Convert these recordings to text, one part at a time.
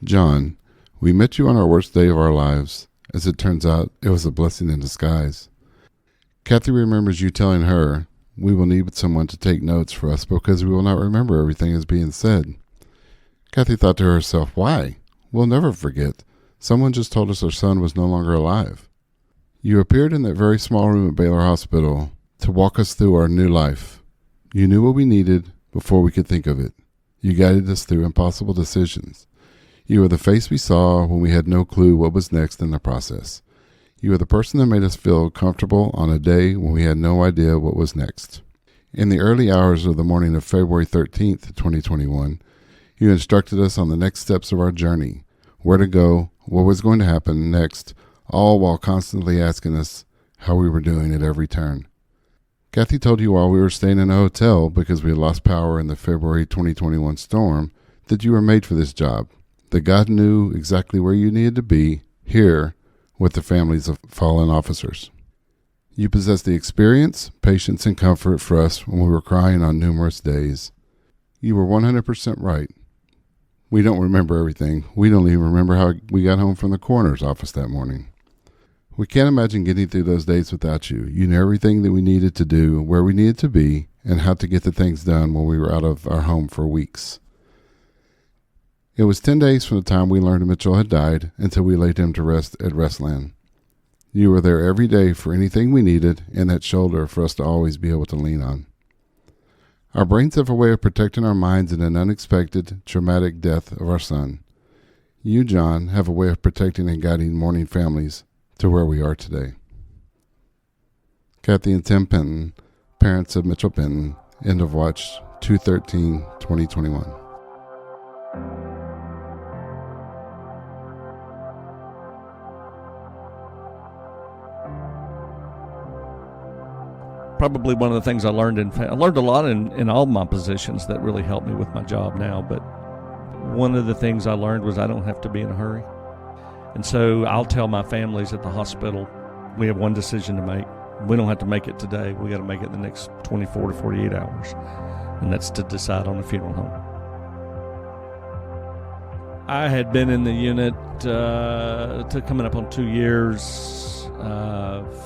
John, we met you on our worst day of our lives. As it turns out, it was a blessing in disguise. Kathy remembers you telling her, we will need someone to take notes for us because we will not remember everything that's being said. Kathy thought to herself, why? We'll never forget. Someone just told us our son was no longer alive. You appeared in that very small room at Baylor Hospital to walk us through our new life. You knew what we needed before we could think of it. You guided us through impossible decisions. You were the face we saw when we had no clue what was next in the process. You were the person that made us feel comfortable on a day when we had no idea what was next. In the early hours of the morning of February 13th, 2021, you instructed us on the next steps of our journey, where to go, what was going to happen next, all while constantly asking us how we were doing at every turn. Kathy told you while we were staying in a hotel because we had lost power in the February 2021 storm that you were made for this job, that God knew exactly where you needed to be, here, with the families of fallen officers. You possess the experience, patience, and comfort for us when we were crying on numerous days. You were 100% right. We don't remember everything. We don't even remember how we got home from the coroner's office that morning. We can't imagine getting through those days without you. You knew everything that we needed to do, where we needed to be, and how to get the things done when we were out of our home for weeks. It was 10 days from the time we learned Mitchell had died until we laid him to rest at Restland. You were there every day for anything we needed and that shoulder for us to always be able to lean on. Our brains have a way of protecting our minds in an unexpected, traumatic death of our son. You, John, have a way of protecting and guiding mourning families to where we are today. Kathy and Tim Penton, parents of Mitchell Penton, end of watch 2/13/2021. Probably one of the things I learned I learned a lot in all my positions that really helped me with my job now, but one of the things I learned was I don't have to be in a hurry. And so I'll tell my families at the hospital, we have one decision to make. We don't have to make it today. We got to make it in the next 24 to 48 hours. And that's to decide on a funeral home. I had been in the unit to coming up on 2 years.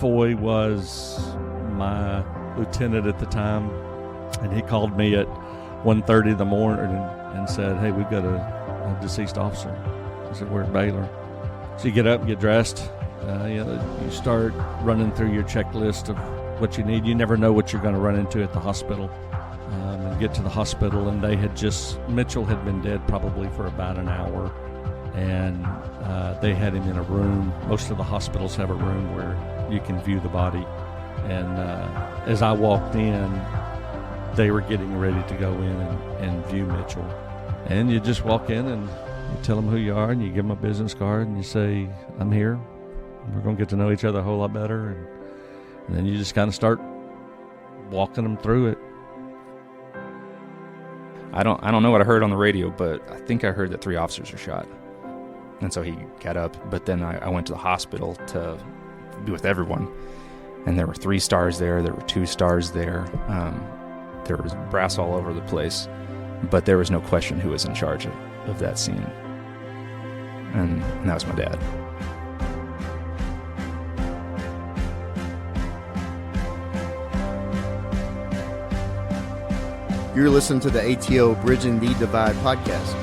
Foy was my lieutenant at the time, and he called me at 1:30 in the morning and said, hey, we've got a deceased officer. I said, we're at Baylor. So you get up, get dressed, you start running through your checklist of what you need. You never know what you're going to run into at the hospital. And get to the hospital, and Mitchell had been dead probably for about an hour, and they had him in a room. Most of the hospitals have a room where you can view the body. And as I walked in, they were getting ready to go in and view Mitchell. And you just walk in and you tell them who you are, and you give them a business card, and you say, I'm here. We're going to get to know each other a whole lot better. And then you just kind of start walking them through it. I don't know what I heard on the radio, but I think I heard that 3 officers were shot. And so he got up, but then I went to the hospital to be with everyone. And there were 3 stars there, there were 2 stars there. There was brass all over the place, but there was no question who was in charge of that scene. And that was my dad. You're listening to the ATO Bridging the Divide podcast,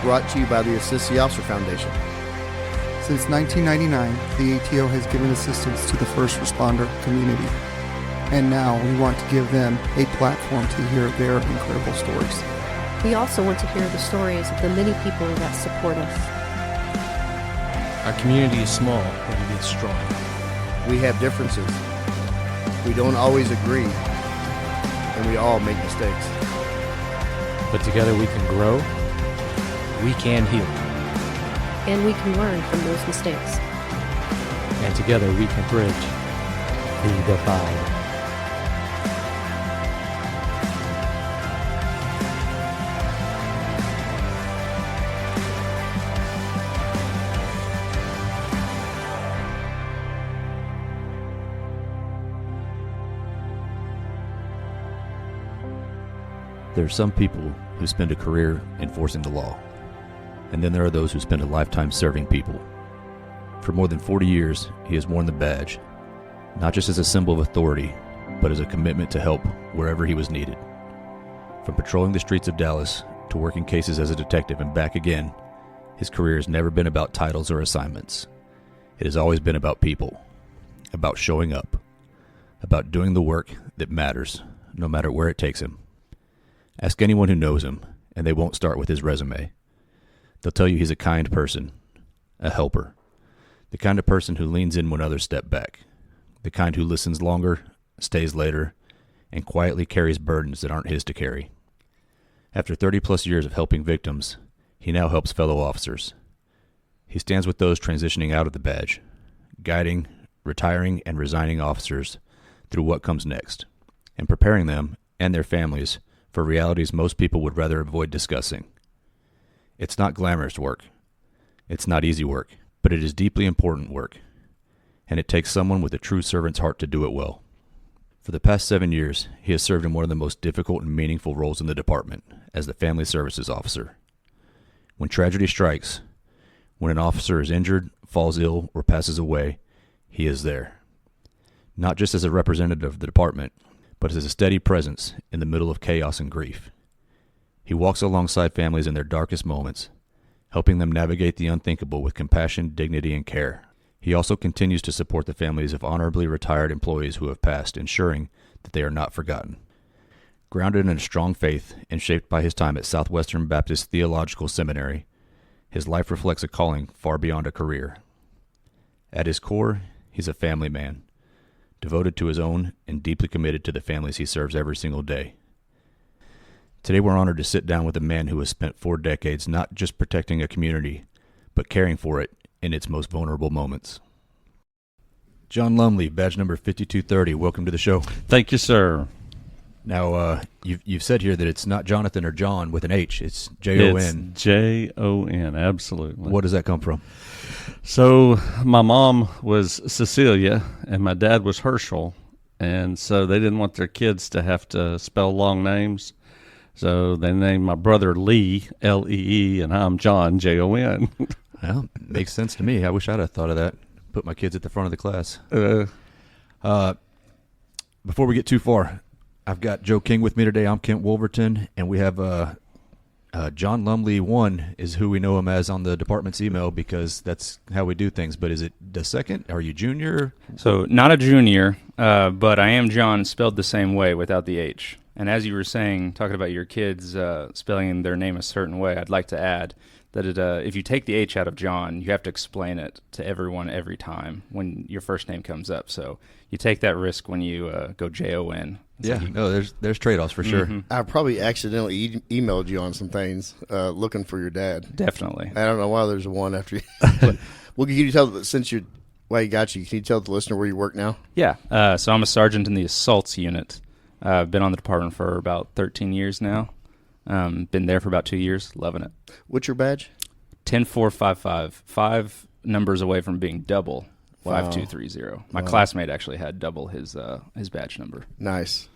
brought to you by the Assist the Officer Foundation. Since 1999, the ATO has given assistance to the first responder community, and now we want to give them a platform to hear their incredible stories. We also want to hear the stories of the many people that support us. Our community is small, but it is strong. We have differences. We don't always agree, and we all make mistakes. But together we can grow, we can heal, And we can learn from those mistakes. and together we can bridge the divide. There are some people who spend a career enforcing the law. And then there are those who spend a lifetime serving people. For more than 40 years, he has worn the badge, not just as a symbol of authority, but as a commitment to help wherever he was needed. From patrolling the streets of Dallas to working cases as a detective and back again, his career has never been about titles or assignments. It has always been about people, about showing up, about doing the work that matters, no matter where it takes him. Ask anyone who knows him, and they won't start with his resume. They'll tell you he's a kind person, a helper, the kind of person who leans in when others step back, the kind who listens longer, stays later, and quietly carries burdens that aren't his to carry. After 30-plus years of helping victims, he now helps fellow officers. He stands with those transitioning out of the badge, guiding, retiring, and resigning officers through what comes next, and preparing them and their families for realities most people would rather avoid discussing. It's not glamorous work. It's not easy work, but it is deeply important work, and it takes someone with a true servant's heart to do it well. For the past 7 years, he has served in one of the most difficult and meaningful roles in the department, as the Family Services Officer. When tragedy strikes, when an officer is injured, falls ill, or passes away, he is there. Not just as a representative of the department, but as a steady presence in the middle of chaos and grief. He walks alongside families in their darkest moments, helping them navigate the unthinkable with compassion, dignity, and care. He also continues to support the families of honorably retired employees who have passed, ensuring that they are not forgotten. Grounded in a strong faith and shaped by his time at Southwestern Baptist Theological Seminary, his life reflects a calling far beyond a career. At his core, he's a family man, devoted to his own and deeply committed to the families he serves every single day. Today we're honored to sit down with a man who has spent 4 decades not just protecting a community, but caring for it in its most vulnerable moments. Jon Lumbley, badge number 5230, welcome to the show. Thank you, sir. Now, you've said here that it's not Jonathan or John with an H, it's Jon. It's Jon, absolutely. What does that come from? So my mom was Cecilia, and my dad was Herschel, and so they didn't want their kids to have to spell long names. So they named my brother Lee, Lee, and I'm John, Jon. Well, makes sense to me. I wish I'd have thought of that. Put my kids at the front of the class. Before we get too far, I've got Joe King with me today. I'm Kent Wolverton, and we have Jon Lumbley 1 is who we know him as on the department's email because that's how we do things. But is it the second? Are you junior? So not a junior, but I am John, spelled the same way without the H. And as you were saying, talking about your kids spelling their name a certain way, I'd like to add that if you take the H out of John, you have to explain it to everyone every time when your first name comes up. So you take that risk when you go Jon. Yeah, no, there's trade-offs for sure. I probably accidentally emailed you on some things looking for your dad. Definitely. I don't know why there's a one after you. Well, can you tell, since you got you, can you tell the listener where you work now? Yeah, so I'm a sergeant in the assaults unit. I've been on the department for about 13 years now. Been there for about 2 years, loving it. What's your badge? 10455, 5 numbers away from being double. Wow. 5230. My classmate actually had double his badge number. Nice.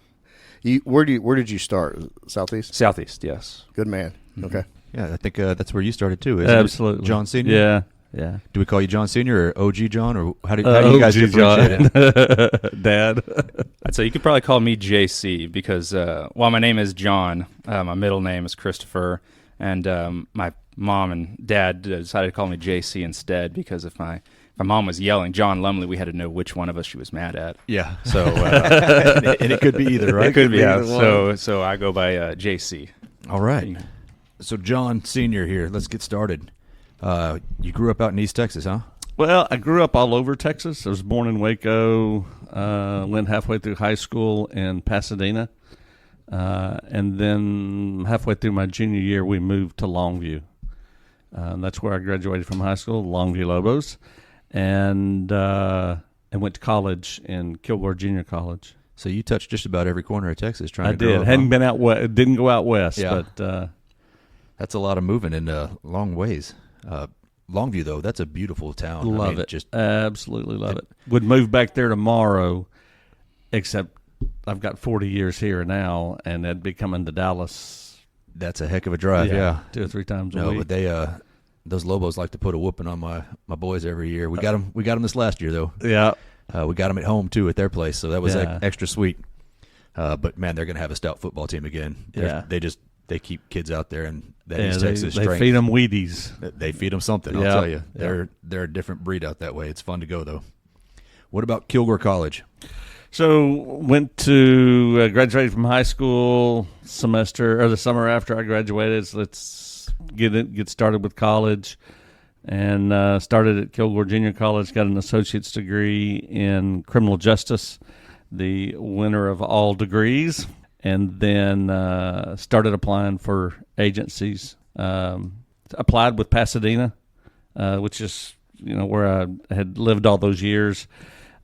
Where did you start? Southeast? Southeast, yes. Good man. Mm-hmm. Okay. Yeah, I think that's where you started too, isn't Absolutely. it? John Sr.? Yeah. Do we call you John Sr. or OG John, or how do you guys differentiate it? Dad. So you could probably call me JC because while my name is John, my middle name is Christopher, and my mom and dad decided to call me JC instead because if my mom was yelling Jon Lumbley, we had to know which one of us she was mad at. Yeah. So and it could be either, right? It could be. Yeah. So I go by JC. All right. So John Sr. here. Let's get started. You grew up out in East Texas, huh? Well, I grew up all over Texas. I was born in Waco, went halfway through high school in Pasadena, and then halfway through my junior year, we moved to Longview. That's where I graduated from high school, Longview Lobos, and went to college in Kilgore Junior College. So you touched just about every corner of Texas trying to grow up. I did. Hadn't been out west. Didn't go out west. Yeah. But that's a lot of moving in long ways. Longview, though, that's a beautiful town. Love it. Just absolutely love it. Would move back there tomorrow, except I've got 40 years here now, and I'd be coming to Dallas. That's a heck of a drive, yeah. 2 or 3 times a week. No, but those Lobos like to put a whooping on my boys every year. We got them this last year though. Yeah. We got them at home too at their place, so that was Yeah. extra sweet. But man, they're going to have a stout football team again. They keep kids out there, and that East Texas they strength. feed them Wheaties. They feed them something. I'll Yeah. tell you, Yeah. they're a different breed out that way. It's fun to go though. What about Kilgore College? So went to graduated from high school the summer after I graduated. So let's get started with college, and started at Kilgore Junior College. Got an associate's degree in criminal justice, the winner of all degrees, and then started applying for agencies. Applied with Pasadena, which is where I had lived all those years.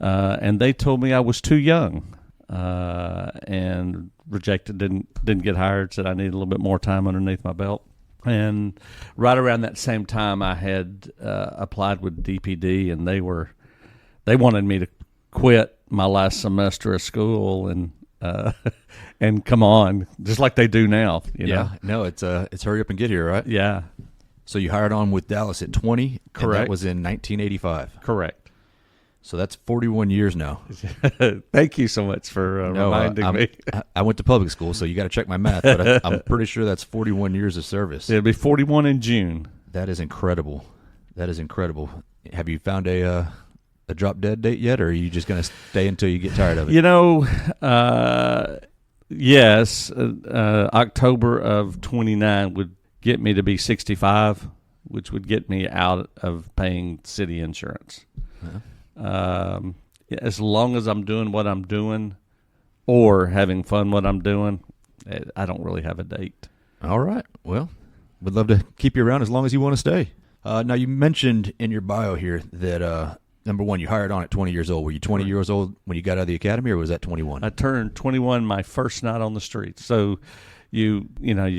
And they told me I was too young, and rejected. Didn't get hired. Said I needed a little bit more time underneath my belt. And right around that same time, I had applied with DPD, and they wanted me to quit my last semester of school and come on, just like they do now. You know? No, it's hurry up and get here, right? Yeah, So you hired on with Dallas at 20. Correct. And that was in 1985. correct. So that's 41 years now. Thank you so much for reminding me. I went to public school, so you got to check my math, but I'm pretty sure that's 41 years of service. It'll be 41 in June. That is incredible. Have you found a drop dead date yet, or are you just going to stay until you get tired of it? Yes. October of 29 would get me to be 65, which would get me out of paying city insurance. Uh-huh. As long as I'm doing what I'm doing or having fun what I'm doing, I don't really have a date. All right. Well, we'd love to keep you around as long as you want to stay. Now, you mentioned in your bio here that, number one, you hired on at 20 years old. Were you 20 years old when you got out of the academy, or was that 21? I turned 21 my first night on the street. So you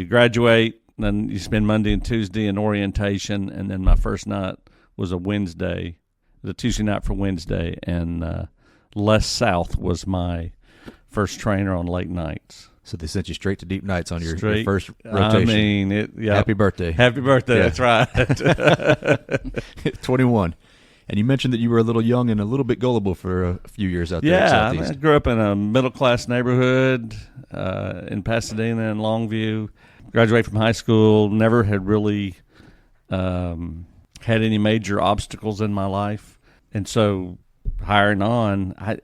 graduate, then you spend Monday and Tuesday in orientation, and then my first night was a Wednesday, the Tuesday night for Wednesday, and Les South was my first trainer on late nights. So they sent you straight to deep nights on your first rotation. I mean, Happy birthday. Happy birthday, Yeah. That's right. 21. And you mentioned that you were a little young and a little bit gullible for a few years out there in Yeah, Southeast. I grew up in a middle-class neighborhood in Pasadena and Longview. Graduated from high school, never had really had any major obstacles in my life. And so hiring on, I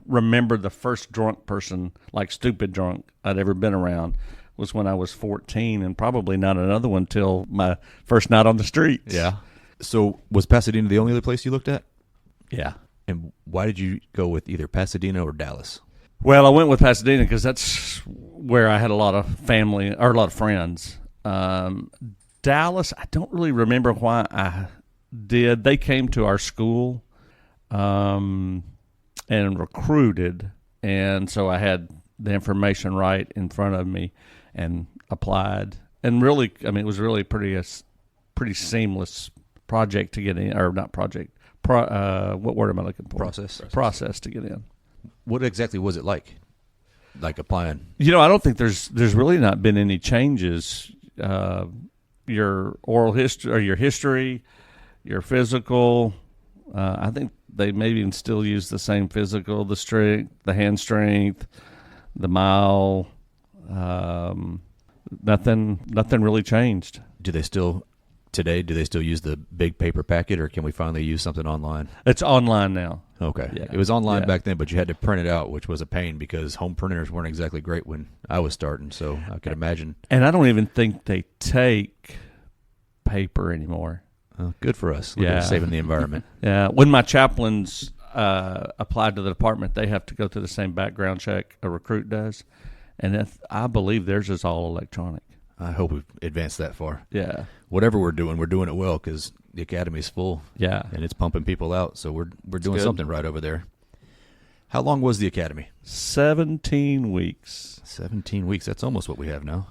remember the first drunk person, like stupid drunk, I'd ever been around was when I was 14, and probably not another one till my first night on the streets. Yeah. So was Pasadena the only other place you looked at? Yeah. And why did you go with either Pasadena or Dallas? Well, I went with Pasadena because that's where I had a lot of family or a lot of friends. Dallas, I don't really remember why I did. They came to our school and recruited, and so I had the information right in front of me and applied. And really, I mean, it was really pretty seamless project to get in, or not project. What word am I looking for? Process to get in. What exactly was it like applying? I don't think there's really not been any changes. Your oral history, or your history, your physical. I think they maybe even still use the same physical, the strength, the hand strength, the mile. Nothing really changed. Do they still use the big paper packet, or can we finally use something online? It's online now. Okay. Yeah. It was online back then, but you had to print it out, which was a pain because home printers weren't exactly great when I was starting, so I could imagine. And I don't even think they take paper anymore. Good for us. Look at saving the environment. Yeah. When my chaplains applied to the department, they have to go through the same background check a recruit does. And I believe theirs is all electronic. I hope we've advanced that far. Yeah. Whatever we're doing it well because the academy's full. Yeah. And it's pumping people out, so we're doing good. something right over there. How long was the academy? 17 weeks. 17 weeks. That's almost what we have now.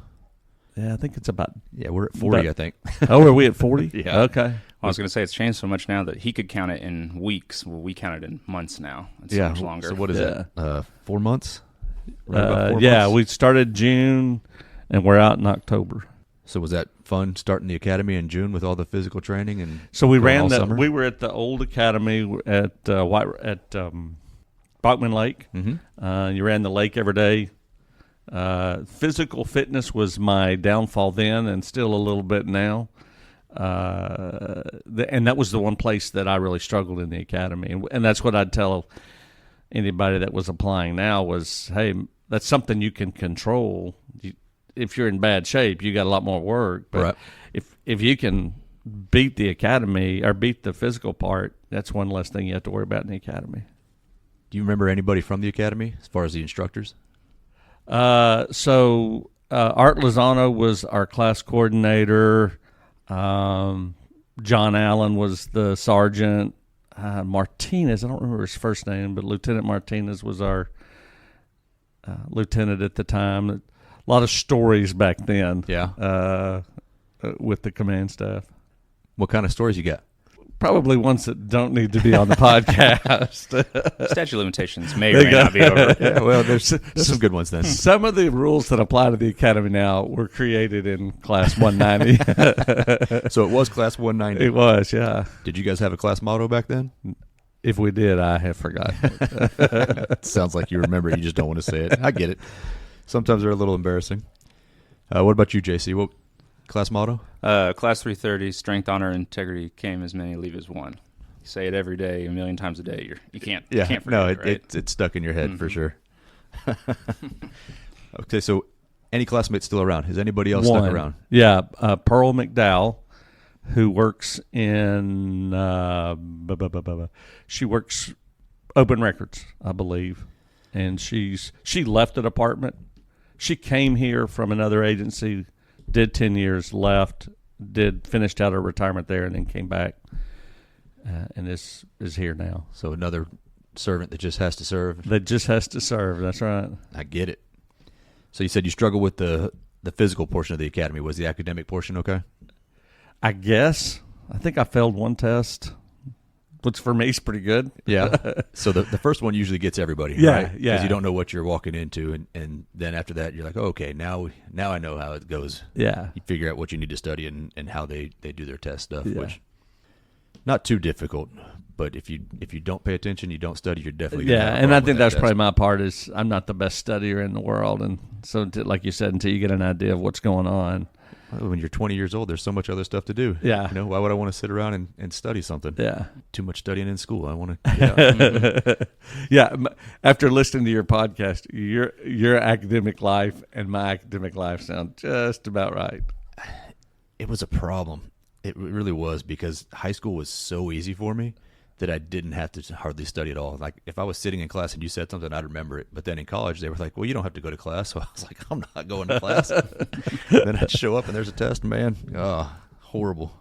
Yeah, I think it's about... Yeah, we're at 40, I think. Oh, are we at 40? Yeah. Okay. I was going to say it's changed so much now that he could count it in weeks. Well, we count it in months now. It's so much longer. So what is that? 4 months? Right about 4 yeah, months? we started June, and we're out in October. So was that fun starting the academy in June with all the physical training? And so we ran all that. summer? We were at the old academy at Bachman Lake. Mm-hmm. You ran the lake every day. Physical fitness was my downfall then, and still a little bit now. And that was the one place that I really struggled in the academy, and that's what I'd tell anybody that was applying now was, hey, that's something you can control. If you're in bad shape, you got a lot more work. But right. if you can beat the academy or beat the physical part, that's one less thing you have to worry about in the academy. Do you remember anybody from the academy as far as the instructors? Art Lozano was our class coordinator. John Allen was the sergeant. Martinez, I don't remember his first name, but Lieutenant Martinez was our lieutenant at the time. A lot of stories back then. Yeah. With the command staff. What kind of stories you got? Probably ones that don't need to be on the podcast. Statute of limitations may or may not be over. Yeah, well, there's some good ones then. Some of the rules that apply to the academy now were created in Class 190. So it was Class 190. It was, yeah. Did you guys have a class motto back then? If we did, I have forgotten. Sounds like you remember. You just don't want to say it. I get it. Sometimes they're a little embarrassing. What about you, JC? What class motto? Class 330, strength, honor, integrity, came as many, leave as one. You say it every day, a million times a day. You can't forget it, right? It's stuck in your head for sure. Okay, so any classmates still around? Is anybody else stuck around? Yeah, Pearl McDowell, who works in she works Open Records, I believe, and she left the department. She came here from another agency, did 10 years, left, finished out her retirement there, and then came back, and is here now. So another servant that just has to serve. That just has to serve. That's right. I get it. So you said you struggle with the physical portion of the academy. Was the academic portion okay? I guess. I think I failed one test, which for me is pretty good. Yeah. So the first one usually gets everybody, Yeah, right? yeah. Because you don't know what you're walking into, and then after that you're like, oh, okay, now I know how it goes. Yeah. You figure out what you need to study and how they do their test stuff, Yeah. which not too difficult. But if you don't pay attention, you don't study, you're definitely gonna have a And I problem think with that's that probably test. my part is I'm not the best studier in the world, and so like you said, until you get an idea of what's going on. Well, when you're 20 years old, there's so much other stuff to do. Yeah. You know, why would I want to sit around and study something? Yeah. Too much studying in school. I want to get out. Yeah. After listening to your podcast, your academic life and my academic life sound just about right. It was a problem. It really was, because high school was so easy for me that I didn't have to hardly study at all. Like, if I was sitting in class and you said something, I'd remember it. But then in college, they were like, well, you don't have to go to class. So I was like, I'm not going to class. Then I'd show up and there's a test, man. Oh, horrible.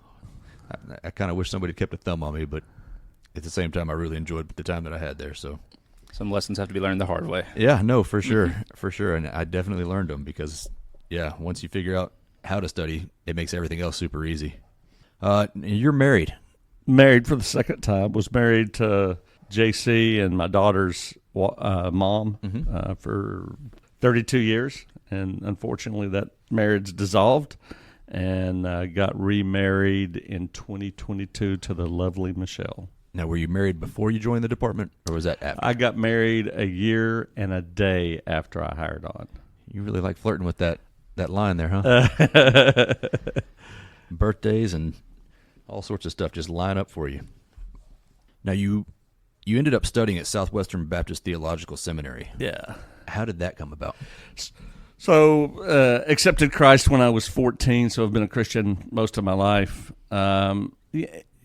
I kind of wish somebody kept a thumb on me, but at the same time, I really enjoyed the time that I had there. So Some lessons have to be learned the hard way. yeah, no, for sure. For sure. And I definitely learned them because, yeah, once you figure out how to study, it makes everything else super easy. You're married. Married for the second time. Was married to JC and my daughter's mom for 32 years. And unfortunately, that marriage dissolved and got remarried in 2022 to the lovely Michelle. Now, were you married before you joined the department, or was that after? I got married a year and a day after I hired on. You really like flirting with that line there, huh? Birthdays and all sorts of stuff just line up for you. Now, you ended up studying at Southwestern Baptist Theological Seminary. Yeah. How did that come about? So, accepted Christ when I was 14, so I've been a Christian most of my life.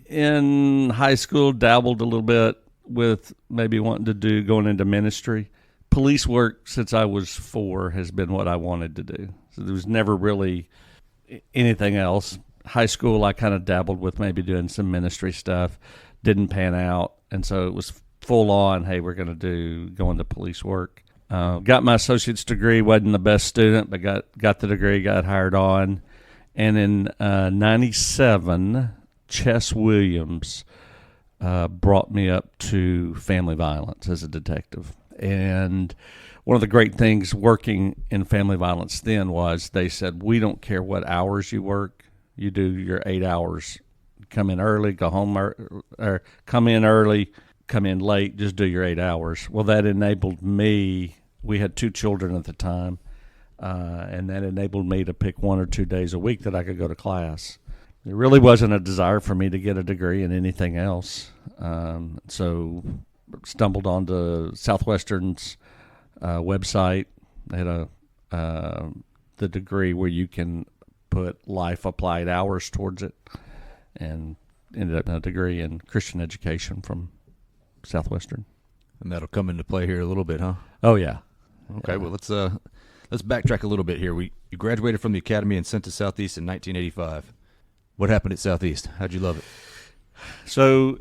In high school, dabbled a little bit with maybe wanting to going into ministry. Police work since I was 4 has been what I wanted to do. So there was never really anything else. High school, I kind of dabbled with maybe doing some ministry stuff. Didn't pan out, and so it was full on, hey, we're going to go into police work. Got my associate's degree, wasn't the best student, but got the degree, got hired on. And in 97, Chess Williams brought me up to family violence as a detective. And one of the great things working in family violence then was they said, we don't care what hours you work. You do your 8 hours. Come in early, go home, or come in early, come in late, just do your 8 hours. Well, that enabled me, we had 2 children at the time, and that enabled me to pick 1 or 2 days a week that I could go to class. There really wasn't a desire for me to get a degree in anything else. So stumbled onto Southwestern's website. They had the degree where you can put life applied hours towards it, and ended up in a degree in Christian education from Southwestern. And that'll come into play here a little bit, huh? Oh, yeah. Okay, Yeah. well, let's backtrack a little bit here. You graduated from the academy and sent to Southeast in 1985. What happened at Southeast? How'd you love it? So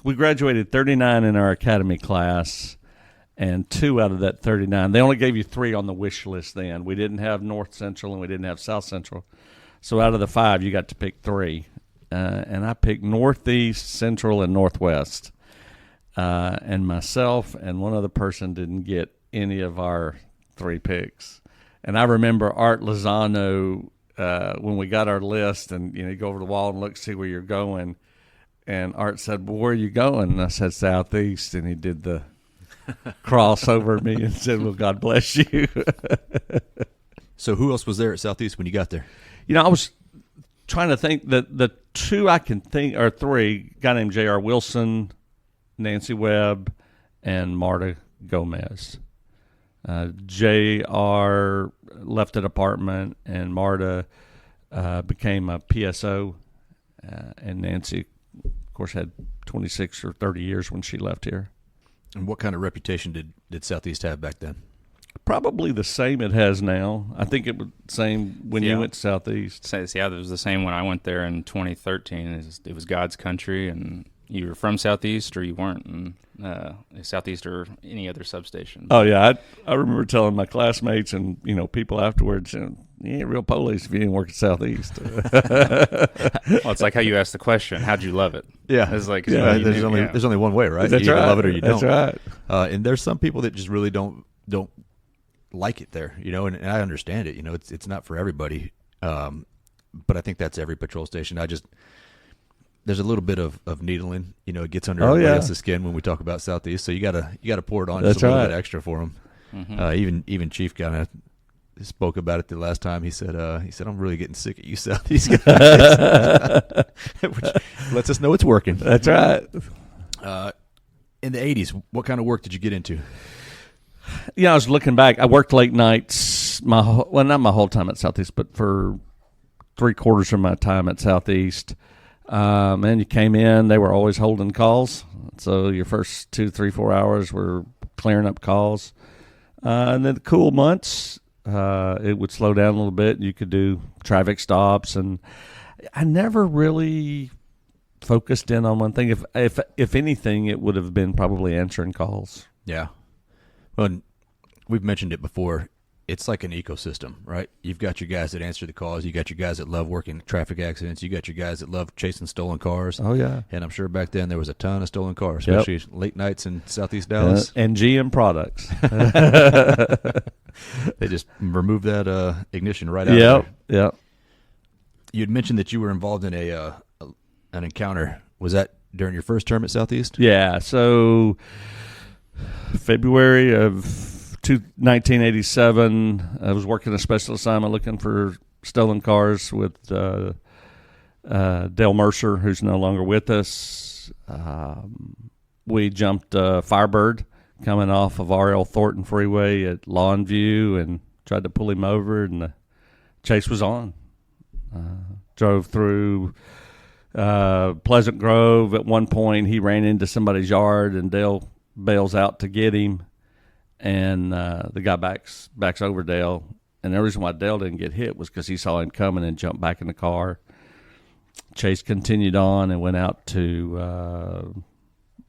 we graduated 39 in our academy class, and 2 out of that 39, they only gave you 3 on the wish list then. We didn't have North Central and we didn't have South Central. So out of the 5, you got to pick 3. And I picked Northeast, Central, and Northwest. And myself and one other person didn't get any of our 3 picks. And I remember Art Lozano, when we got our list, and you go over the wall and look, see where you're going. And Art said, "Well, where are you going?" And I said, "Southeast." And he did the cross over me and said, "Well, God bless you." So who else was there at Southeast when you got there? I was trying to think that the 2 I can think, or 3, a guy named J.R. Wilson, Nancy Webb, and Marta Gomez. J.R. left an apartment, and Marta became a PSO, and Nancy, of course, had 26 or 30 years when she left here. And what kind of reputation did Southeast have back then? Probably the same it has now. I think it was the same when you went to Southeast. Yeah, it was the same when I went there in 2013. It was God's country, and you were from Southeast or you weren't, and Southeast or any other substation. Oh, yeah. I remember telling my classmates and, people afterwards, you ain't real police if you didn't work at Southeast. Well, it's like how you asked the question, how'd you love it? Yeah. It's like, there's only one way, right? That's you right. either love it or you don't. That's right. And there's some people that just really don't like it there, and I understand it. It's not for everybody. But I think that's every patrol station. There's a little bit of needling, it gets under everybody else's skin when we talk about Southeast. So you gotta pour it on just a little bit extra for them. Mm-hmm. Even Chief kind of spoke about it the last time. He said I'm really getting sick of you Southeast guys, which lets us know it's working. That's right. In the 80s, what kind of work did you get into? I was looking back. I worked late nights. Not my whole time at Southeast, but for 3/4 of my time at Southeast. And you came in, they were always holding calls. So your first 2, 3, 4 hours were clearing up calls. And then the cool months, it would slow down a little bit. You could do traffic stops. And I never really focused in on one thing. If anything, it would have been probably answering calls. Yeah. Well, we've mentioned it before. It's like an ecosystem, right? You've got your guys that answer the calls. You got your guys that love working traffic accidents. You got your guys that love chasing stolen cars. Oh, yeah. And I'm sure back then there was a ton of stolen cars, especially late nights in Southeast Dallas. And GM products. They just removed that ignition right out of there. Yep. You had mentioned that you were involved in an encounter. Was that during your first term at Southeast? Yeah. So February of 1987, I was working a special assignment looking for stolen cars with Dale Mercer, who's no longer with us. We jumped Firebird coming off of R.L. Thornton Freeway at Longview and tried to pull him over, and the chase was on. Drove through Pleasant Grove. At one point, he ran into somebody's yard, and Dale bails out to get him. And the guy backs over Dale. And the reason why Dale didn't get hit was because he saw him coming and jumped back in the car. Chase continued on and went out to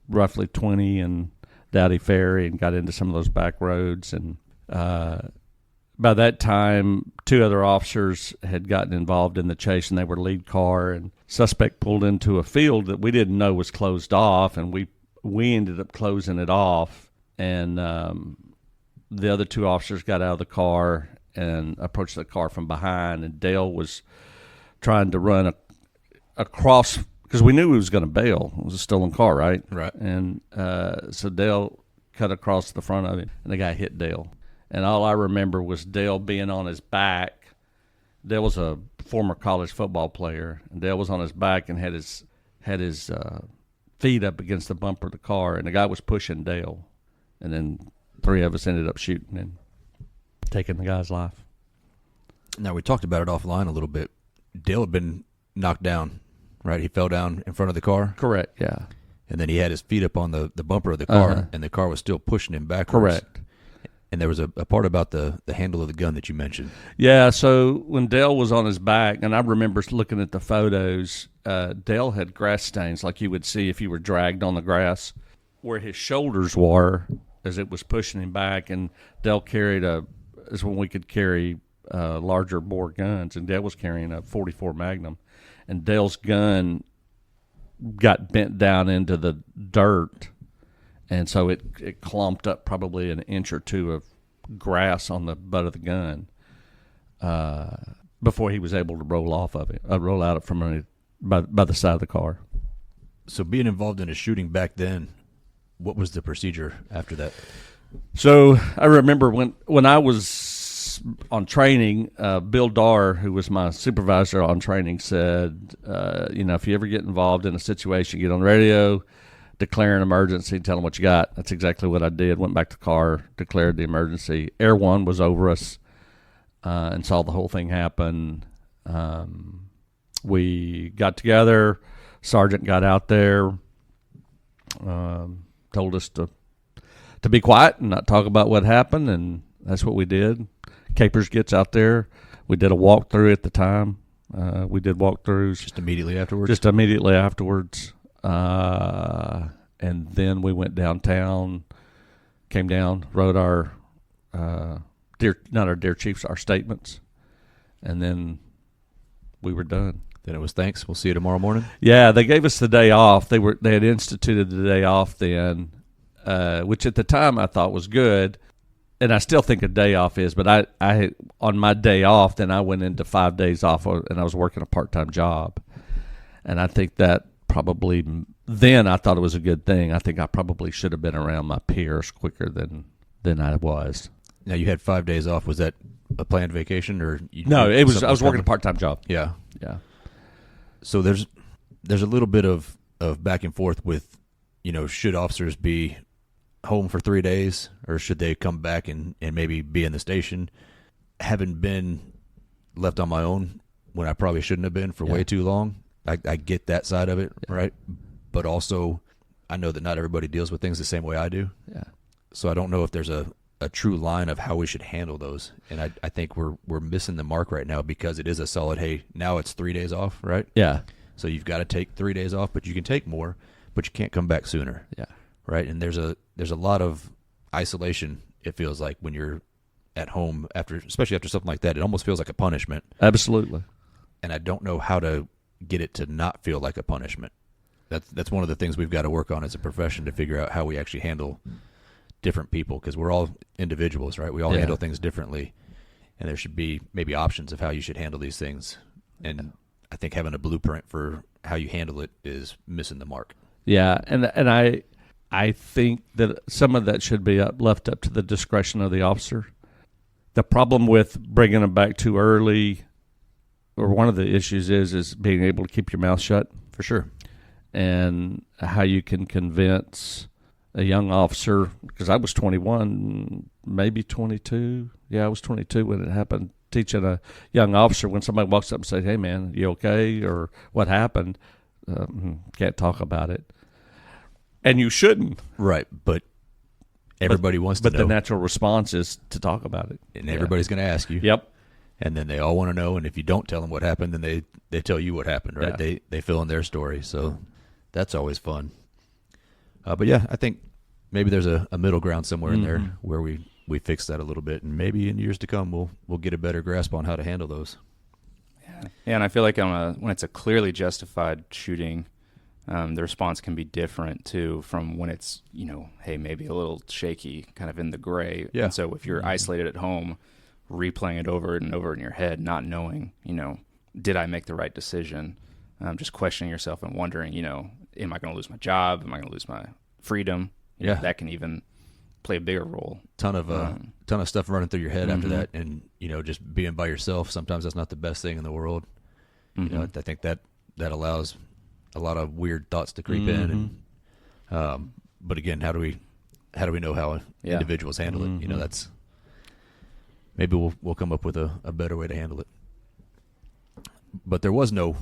roughly 20 and Dowdy Ferry and got into some of those back roads. And by that time, 2 other officers had gotten involved in the chase, and they were lead car. And suspect pulled into a field that we didn't know was closed off, and we ended up closing it off. And the other 2 officers got out of the car and approached the car from behind. And Dale was trying to run across, because we knew he was going to bail. It was a stolen car, right? Right. And so Dale cut across the front of him, and the guy hit Dale. And all I remember was Dale being on his back. Dale was a former college football player, and Dale was on his back and had his feet up against the bumper of the car, and the guy was pushing Dale. And then 3 of us ended up shooting and taking the guy's life. Now, we talked about it offline a little bit. Dale had been knocked down, right? He fell down in front of the car. Correct, yeah. And then he had his feet up on the bumper of the car, and the car was still pushing him backwards. Correct. And there was a part about the handle of the gun that you mentioned. Yeah, so when Dale was on his back, and I remember looking at the photos, Dale had grass stains like you would see if you were dragged on the grass, where his shoulders were as it was pushing him back. And Dale carried is when we could carry larger bore guns, and Dale was carrying a .44 Magnum. And Dale's gun got bent down into the dirt, and so it clumped up probably an inch or two of grass on the butt of the gun before he was able to roll out it from by the side of the car. So being involved in a shooting back then, what was the procedure after that? So I remember when I was on training, Bill Darr, who was my supervisor on training, said, if you ever get involved in a situation, get on the radio, declare an emergency, tell them what you got. That's exactly what I did. Went back to the car, declared the emergency. Air One was over us and saw the whole thing happen. We got together. Sergeant got out there, told us to be quiet and not talk about what happened, and that's what we did. Capers gets out there. We did a walkthrough at the time. We did walkthroughs. Just immediately afterwards? Just immediately afterwards. And then we went downtown, came down, wrote our dear chiefs, our statements, and then we were done. Then it was thanks. We'll see you tomorrow morning. Yeah, they gave us the day off. They had instituted the day off then, which at the time I thought was good, and I still think a day off is. But I on my day off, then I went into 5 days off, and I was working a part-time job, and I think that probably then I thought it was a good thing. I think I probably should have been around my peers quicker than I was. Now, you had 5 days off. Was that a planned vacation or? No, it was. I was working a part-time job. Yeah. Yeah. So there's a little bit of back and forth with, should officers be home for 3 days or should they come back and maybe be in the station? Having been left on my own when I probably shouldn't have been for way too long, I get that side of it, right? But also I know that not everybody deals with things the same way I do. Yeah. So I don't know if there's a true line of how we should handle those. And I think we're missing the mark right now because it is a solid, hey, now it's 3 days off, right? Yeah. So you've got to take 3 days off, but you can take more, but you can't come back sooner. Yeah. Right? And there's a lot of isolation, it feels like, when you're at home, especially after something like that. It almost feels like a punishment. Absolutely. And I don't know how to get it to not feel like a punishment. That's one of the things we've got to work on as a profession, to figure out how we actually handle different people, because we're all individuals, right? We all handle things differently, and there should be maybe options of how you should handle these things. And I think having a blueprint for how you handle it is missing the mark. Yeah, and I think that some of that should be left up to the discretion of the officer. The problem with bringing them back too early, or one of the issues is being able to keep your mouth shut. For sure. And how you can convince a young officer, because I was 21, maybe 22. Yeah, I was 22 when it happened, teaching a young officer, when somebody walks up and says, hey, man, you okay? Or what happened? Can't talk about it. And you shouldn't. Right, but everybody wants to know. But the natural response is to talk about it. And everybody's going to ask you. Yep. And then they all want to know, and if you don't tell them what happened, then they tell you what happened, right? Yeah. They fill in their story, so that's always fun. But yeah, I think maybe there's a middle ground somewhere in there where we fix that a little bit, and maybe in years to come we'll get a better grasp on how to handle those. Yeah, and I feel like when it's a clearly justified shooting, the response can be different too from when it's, hey, maybe a little shaky, kind of in the gray. Yeah. And so if you're isolated at home, replaying it over and over in your head, not knowing, did I make the right decision? Just questioning yourself and wondering, am I going to lose my job? Am I going to lose my freedom? That can even play a bigger role. Ton of stuff running through your head after that, and just being by yourself. Sometimes that's not the best thing in the world. I think that allows a lot of weird thoughts to creep in, and but again, how do we know how individuals handle it? That's maybe we'll come up with a better way to handle it. But there was no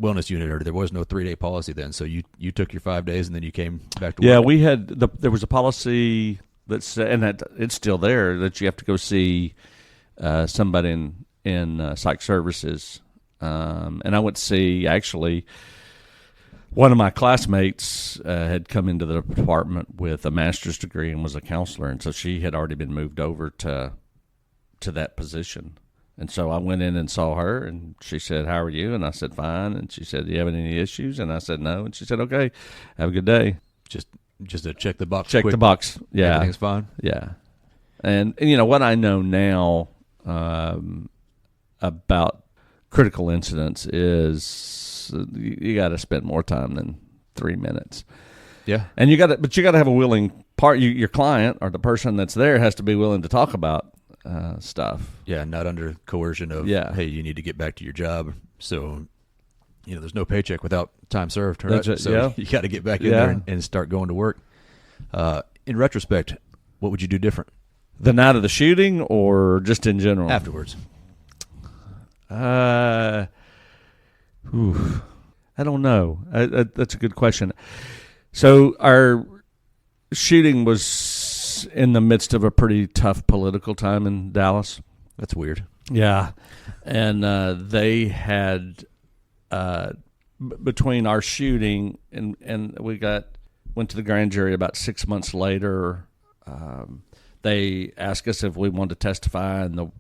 wellness unit, or there was no 3-day policy then. So you took your 5 days and then you came back to work. Yeah, we had there was a policy that said, and that it's still there, that you have to go see somebody in psych services. And I went to see, actually, one of my classmates had come into the department with a master's degree and was a counselor, and so she had already been moved over to that position. And so I went in and saw her, and she said, "How are you?" And I said, "Fine." And she said, "Do you have any issues?" And I said, "No." And she said, "Okay, have a good day." Just to check the box. Check quick. the box. Yeah, everything's fine. Yeah, and what I know now about critical incidents is you got to spend more time than 3 minutes. Yeah, and you got to have a willing part. Your client or the person that's there has to be willing to talk about stuff. Yeah, not under coercion of, hey, you need to get back to your job. So, there's no paycheck without time served, right? So you got to get back in there and start going to work. In retrospect, what would you do different? The night of the shooting, or just in general? Afterwards. I don't know. That's a good question. So our shooting was in the midst of a pretty tough political time in Dallas. That's weird. Yeah. And they had, between our shooting and we went to the grand jury about 6 months later, they asked us if we wanted to testify, and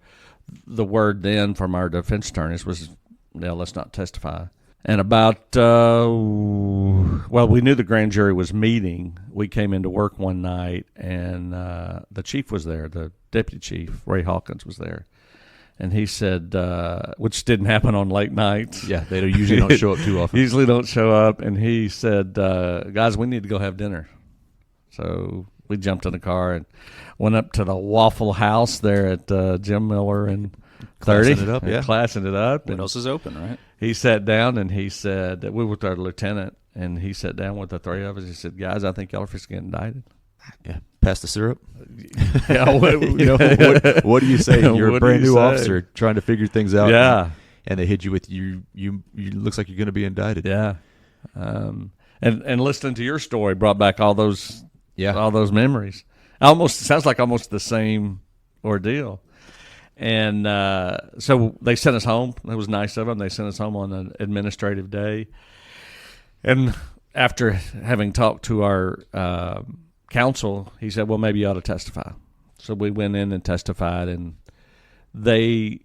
the word then from our defense attorneys was, let's not testify. And about, we knew the grand jury was meeting. We came into work one night, and the chief was there. The deputy chief, Ray Hawkins, was there. And he said, which didn't happen on late nights. Yeah, they usually don't show up too often. Usually don't show up. And he said, guys, we need to go have dinner. So we jumped in the car and went up to the Waffle House there at Jim Miller and 30. Classing it up. What else is open, right? He sat down and he said, we were with our lieutenant, and he sat down with the three of us. He said, "Guys, I think y'all are fixing to get indicted." Yeah, pass the syrup. Yeah, what do you say? You're a brand new officer trying to figure things out. Yeah, and they hit you with you looks like you're going to be indicted. Yeah, and listening to your story brought back all those memories. Sounds like almost the same ordeal. And so they sent us home. It was nice of them. They sent us home on an administrative day. And after having talked to our counsel, he said, "Well, maybe you ought to testify." So we went in and testified, and they've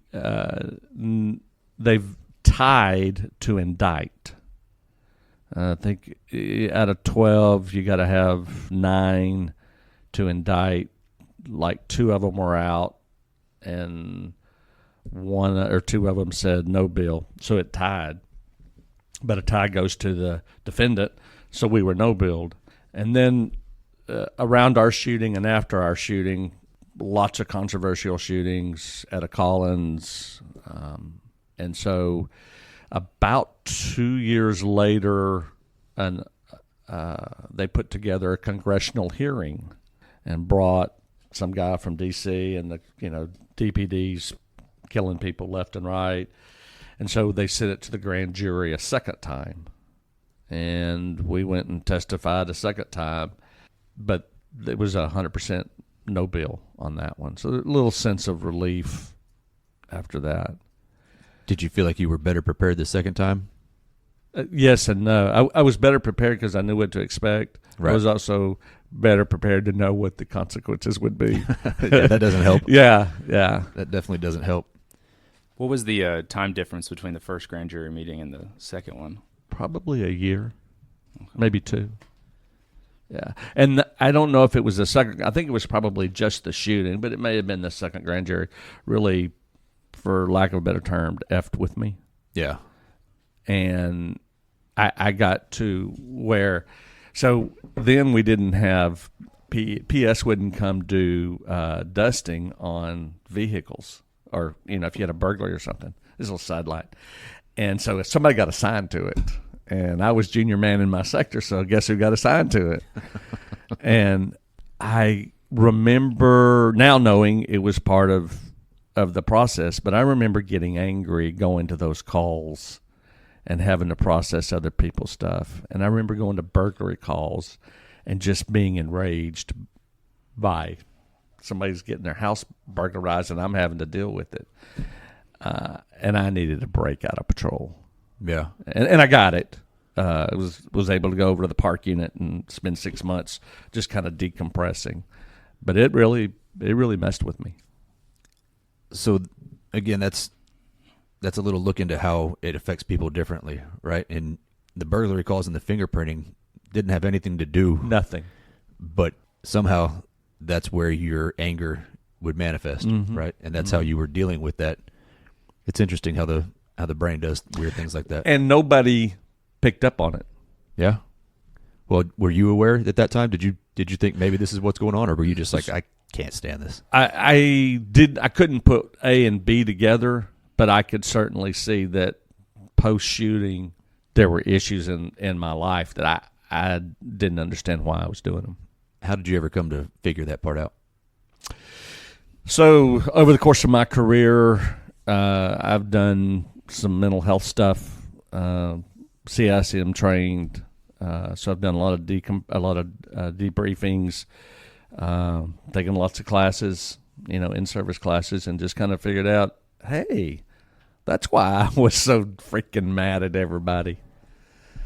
tied to indict. I think out of 12, you got to have 9 to indict. Like 2 of them were out, and 1 or 2 of them said no bill. So it tied. But a tie goes to the defendant, so we were no billed. And then around our shooting and after our shooting, lots of controversial shootings at a Collins. And so about 2 years later, they put together a congressional hearing and brought some guy from D.C. and the DPD's killing people left and right. And so they sent it to the grand jury a second time. And we went and testified a second time. But it was 100% no bill on that one. So a little sense of relief after that. Did you feel like you were better prepared the second time? Yes and no. I was better prepared because I knew what to expect. Right. I was also better prepared to know what the consequences would be. Yeah, that doesn't help. Yeah. That definitely doesn't help. What was the time difference between the first grand jury meeting and the second one? Probably a year, maybe 2. Yeah, and I don't know if it was the second. I think it was probably just the shooting, but it may have been the second grand jury. Really, for lack of a better term, effed with me. Yeah. And I got to where, so then we didn't have, PS wouldn't come do dusting on vehicles, or, if you had a burglary or something. This little sidelight. And so if somebody got assigned to it, and I was junior man in my sector, so guess who got assigned to it? And I remember now knowing it was part of the process, but I remember getting angry going to those calls and having to process other people's stuff. And I remember going to burglary calls and just being enraged by somebody's getting their house burglarized and I'm having to deal with it. And I needed a break out of patrol. Yeah. And I got it. Was able to go over to the park unit and spend 6 months just kind of decompressing. But it really messed with me. So again, that's a little look into how it affects people differently, right? And the burglary calls and the fingerprinting didn't have anything to do. Nothing. But somehow that's where your anger would manifest, right? And that's how you were dealing with that. It's interesting how the brain does weird things like that. And nobody picked up on it. Yeah. Well, were you aware at that time? Did you think maybe this is what's going on, or were you just like, I can't stand this? I couldn't put A and B together, but I could certainly see that post-shooting there were issues in my life that I didn't understand why I was doing them. How did you ever come to figure that part out? So over the course of my career, I've done some mental health stuff, CICM trained, so I've done a lot of debriefings, taken lots of classes, in-service classes, and just kind of figured out, hey, that's why I was so freaking mad at everybody.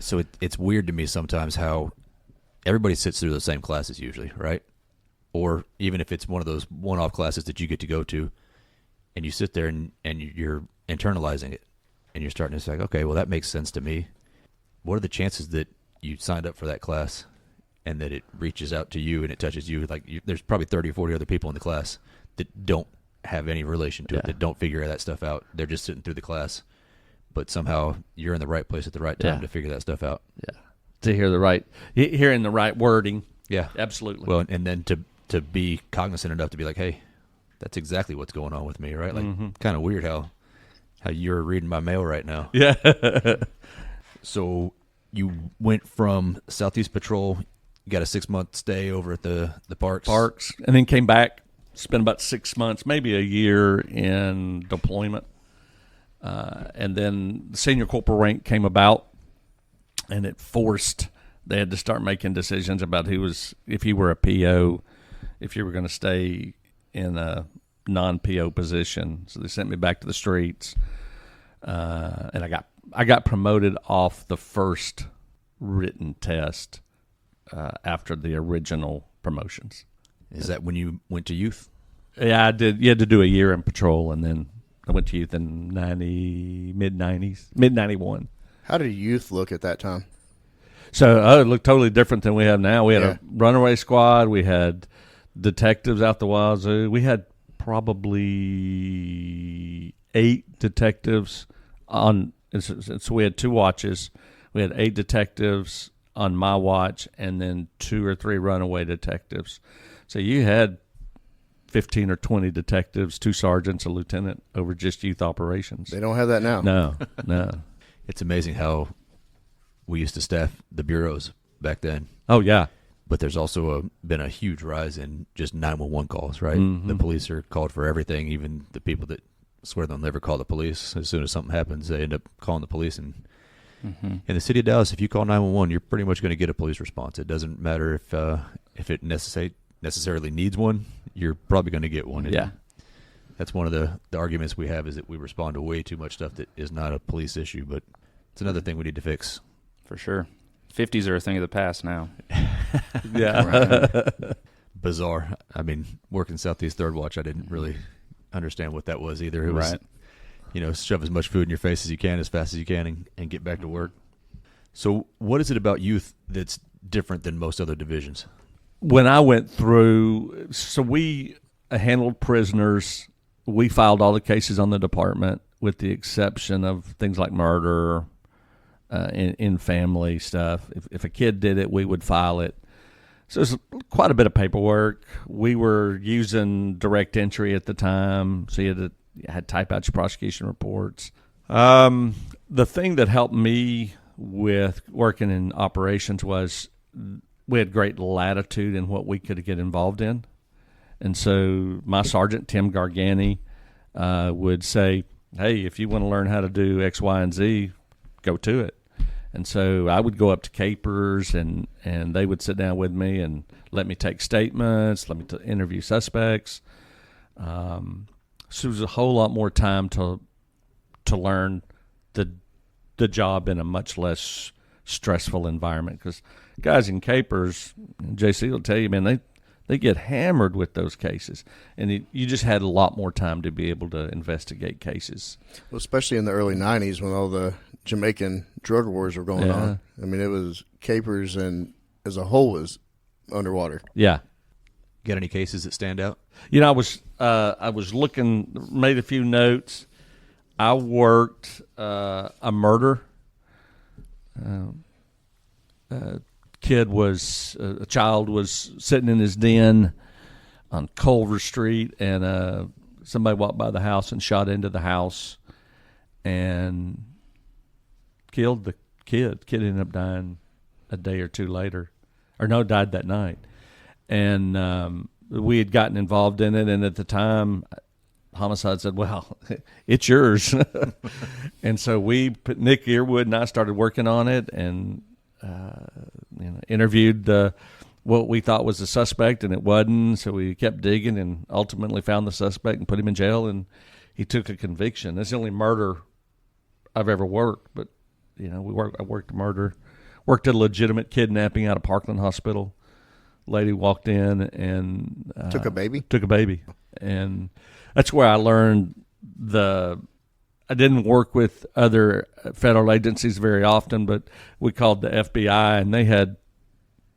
So it's weird to me sometimes how everybody sits through the same classes usually, right? Or even if it's one of those one-off classes that you get to go to, and you sit there and you're internalizing it, and you're starting to say, okay, well, that makes sense to me. What are the chances that you signed up for that class and that it reaches out to you and it touches you? There's probably 30 or 40 other people in the class that don't have any relation to it, that don't figure that stuff out. They're just sitting through the class, but somehow you're in the right place at the right time to figure that stuff out. Yeah, to hearing the right wording. Yeah, absolutely. Well, and then to be cognizant enough to be like, hey, that's exactly what's going on with me, right? Like, kind of weird how you're reading my mail right now. Yeah. So you went from Southeast Patrol, you got a 6-month stay over at the parks, and then came back, spent about 6 months, maybe a year in deployment, and then the senior corporal rank came about, and it forced. They had to start making decisions about if you were a PO, if you were going to stay in a non-PO position. So they sent me back to the streets, and I got promoted off the first written test after the original promotions. Is that when you went to youth? Yeah, I did. You had to do a year in patrol, and then I went to youth in mid-91. How did youth look at that time? So it looked totally different than we have now. We had a runaway squad. We had detectives out the wazoo. We had probably 8 detectives on. So we had 2 watches. We had 8 detectives on my watch, and then 2 or 3 runaway detectives. So you had 15 or 20 detectives, 2 sergeants, a lieutenant over just youth operations. They don't have that now. No. It's amazing how we used to staff the bureaus back then. Oh, yeah. But there's also been a huge rise in just 911 calls, right? The police are called for everything, even the people that swear they'll never call the police. As soon as something happens, they end up calling the police. And in the city of Dallas, if you call 911, you're pretty much going to get a police response. It doesn't matter if it necessarily needs one. You're probably going to get one. Yeah. That's one of the arguments we have, is that we respond to way too much stuff that is not a police issue, but it's another thing we need to fix. For sure. 50s are a thing of the past now. Yeah. Bizarre. I mean, working Southeast Third Watch, I didn't really understand what that was either. It was, shove as much food in your face as you can, as fast as you can, and get back to work. So what is it about youth that's different than most other divisions? When I went through, so we handled prisoners. We filed all the cases on the department. with the exception of things like murder, in family stuff. If a kid did it, we would file it. So it's quite a bit of paperwork. We were using direct entry at the time, so you had to type out your prosecution reports. The thing that helped me with working in operations was we had great latitude in what we could get involved in. And so my sergeant, Tim Gargani, would say, hey, if you want to learn how to do X, Y, and Z, go to it. And so I would go up to capers, and they would sit down with me and let me take statements, let me interview suspects. So it was a whole lot more time to learn the job in a much less stressful environment. Because guys in capers, JC will tell you, man, they get hammered with those cases, and you just had a lot more time to be able to investigate cases. Well, especially in the early 90s when all the Jamaican drug wars were going on. I mean, it was capers and as a whole was underwater. Yeah. Got any cases that stand out? You know, I was looking, made a few notes. I worked a murder. A child was sitting in his den on Culver Street, and somebody walked by the house and shot into the house and killed the kid. Kid ended up dying a day or two later, died that night. And we had gotten involved in it, and at the time, homicide said, well, it's yours. And so Nick Earwood and I started working on it, and interviewed what we thought was the suspect, and it wasn't. So we kept digging and ultimately found the suspect and put him in jail, and he took a conviction. That's the only murder I've ever worked. But I worked a murder, worked a legitimate kidnapping out of Parkland Hospital. Lady walked in and Took a baby, and that's where I learned I didn't work with other federal agencies very often, but we called the FBI, and they had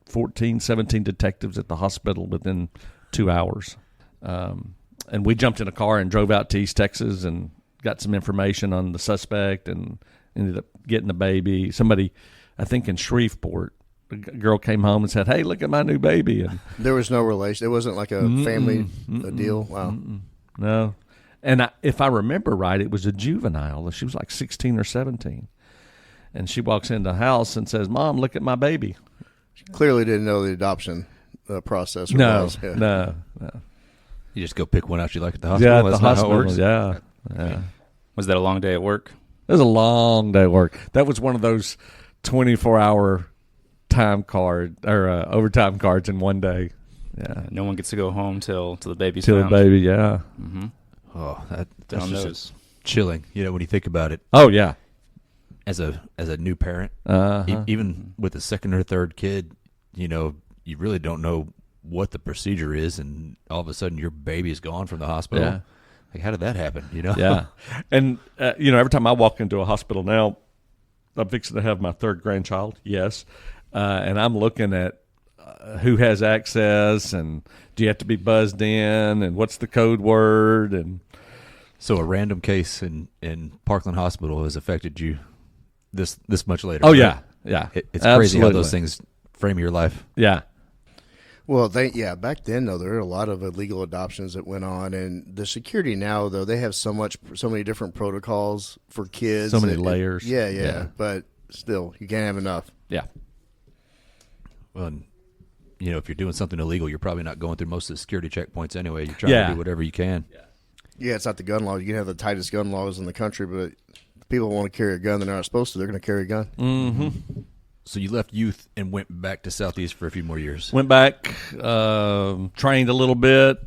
14, 17 detectives at the hospital within 2 hours. And we jumped in a car and drove out to East Texas and got some information on the suspect and ended up getting the baby. Somebody, I think in Shreveport, a girl came home and said, hey, look at my new baby. And there was no relation. It wasn't like a family deal. Wow. No. And if I remember right, it was a juvenile. She was like 16 or 17. And she walks into the house and says, Mom, look at my baby. She clearly didn't know the adoption process. No. You just go pick one out you like at the hospital? Yeah, at That's the not how it hospital. works? Yeah. Was that a long day at work? It was a long day at work. That was one of those 24-hour time card or overtime cards in one day. Yeah. No one gets to go home till the baby's Till found. the baby, yeah. Mm-hmm. Oh, that's Down just those. chilling. When you think about it. Oh, yeah. As a new parent, Uh-huh. even with a second or third kid, you really don't know what the procedure is, and all of a sudden your baby is gone from the hospital. Yeah. Like, how did that happen? Yeah. And, every time I walk into a hospital now, I'm fixing to have my third grandchild, yes. And I'm looking at who has access, and do you have to be buzzed in, and what's the code word? And so a random case in Parkland Hospital has affected you this much later. Oh, right? yeah. It's crazy how those things frame your life. Yeah. Well, back then, though, there were a lot of illegal adoptions that went on, and the security now, though, they have so many different protocols for kids. So many layers. Yeah, but still, you can't have enough. Yeah. Well, and, if you're doing something illegal, you're probably not going through most of the security checkpoints anyway. You're trying to do whatever you can. Yeah, it's not the gun law. You can have the tightest gun laws in the country, but if people want to carry a gun, they're not supposed to. They're going to carry a gun. Mm-hmm. So you left youth and went back to Southeast for a few more years. Went back, trained a little bit.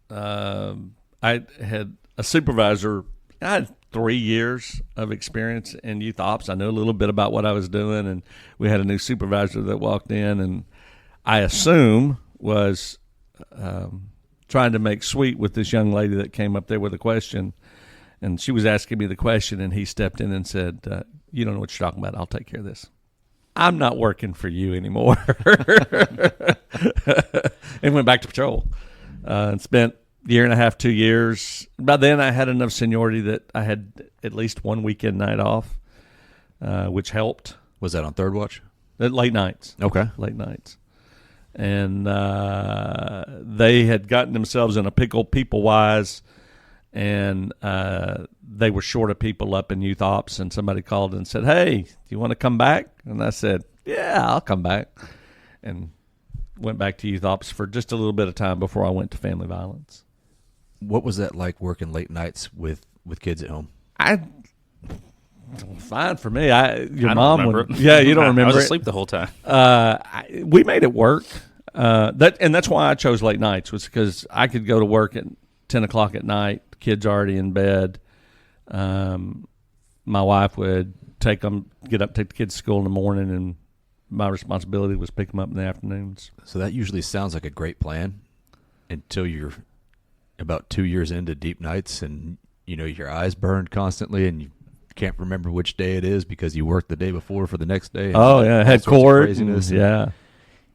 I had a supervisor. I had 3 years of experience in youth ops. I knew a little bit about what I was doing, and we had a new supervisor that walked in, and I assume was trying to make sweet with this young lady that came up there with a question. And she was asking me the question, and he stepped in and said, you don't know what you're talking about. I'll take care of this. I'm not working for you anymore. And went back to patrol and spent year and a half, 2 years. By then, I had enough seniority that I had at least one weekend night off, which helped. Was that on third watch? Late nights. Okay. Late nights. And they had gotten themselves in a pickle people-wise, and they were short of people up in youth ops, and somebody called and said, hey, do you want to come back? And I said, yeah, I'll come back. And went back to youth ops for just a little bit of time before I went to family violence. What was that like working late nights with kids at home? Fine for me. I don't Mom remember would, it. yeah, you don't remember I was it. asleep the whole time. We made it work. That's why I chose late nights, was because I could go to work at 10 o'clock at night. The kids already in bed. My wife would get up, take the kids to school in the morning, and my responsibility was pick them up in the afternoons. So that usually sounds like a great plan until you're about 2 years into deep nights, and your eyes burned constantly, and you can't remember which day it is because you worked the day before for the next day. Oh yeah, had court. Yeah,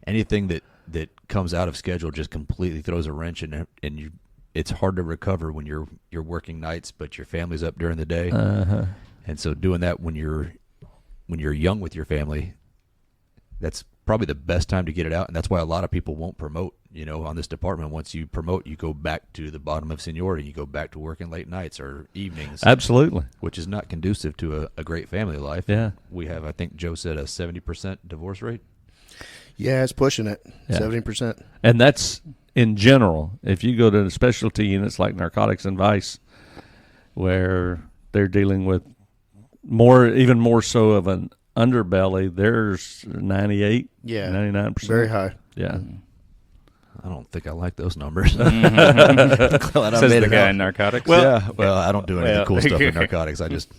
anything that comes out of schedule just completely throws a wrench in, and you. It's hard to recover when you're working nights, but your family's up during the day, and so doing that when you're young with your family, that's probably the best time to get it out, and that's why a lot of people won't promote. On this department, once you promote, you go back to the bottom of seniority. You go back to working late nights or evenings. Absolutely, which is not conducive to a great family life. Yeah, we have, I think Joe said, a 70% divorce rate. Yeah, it's pushing it, 70%, and that's in general. If you go to the specialty units like narcotics and vice, where they're dealing with even more so of an underbelly, there's 98, 99%. Very high. Yeah. I don't think I like those numbers. Says the guy in narcotics. Well, I don't do any of the cool stuff in narcotics. I just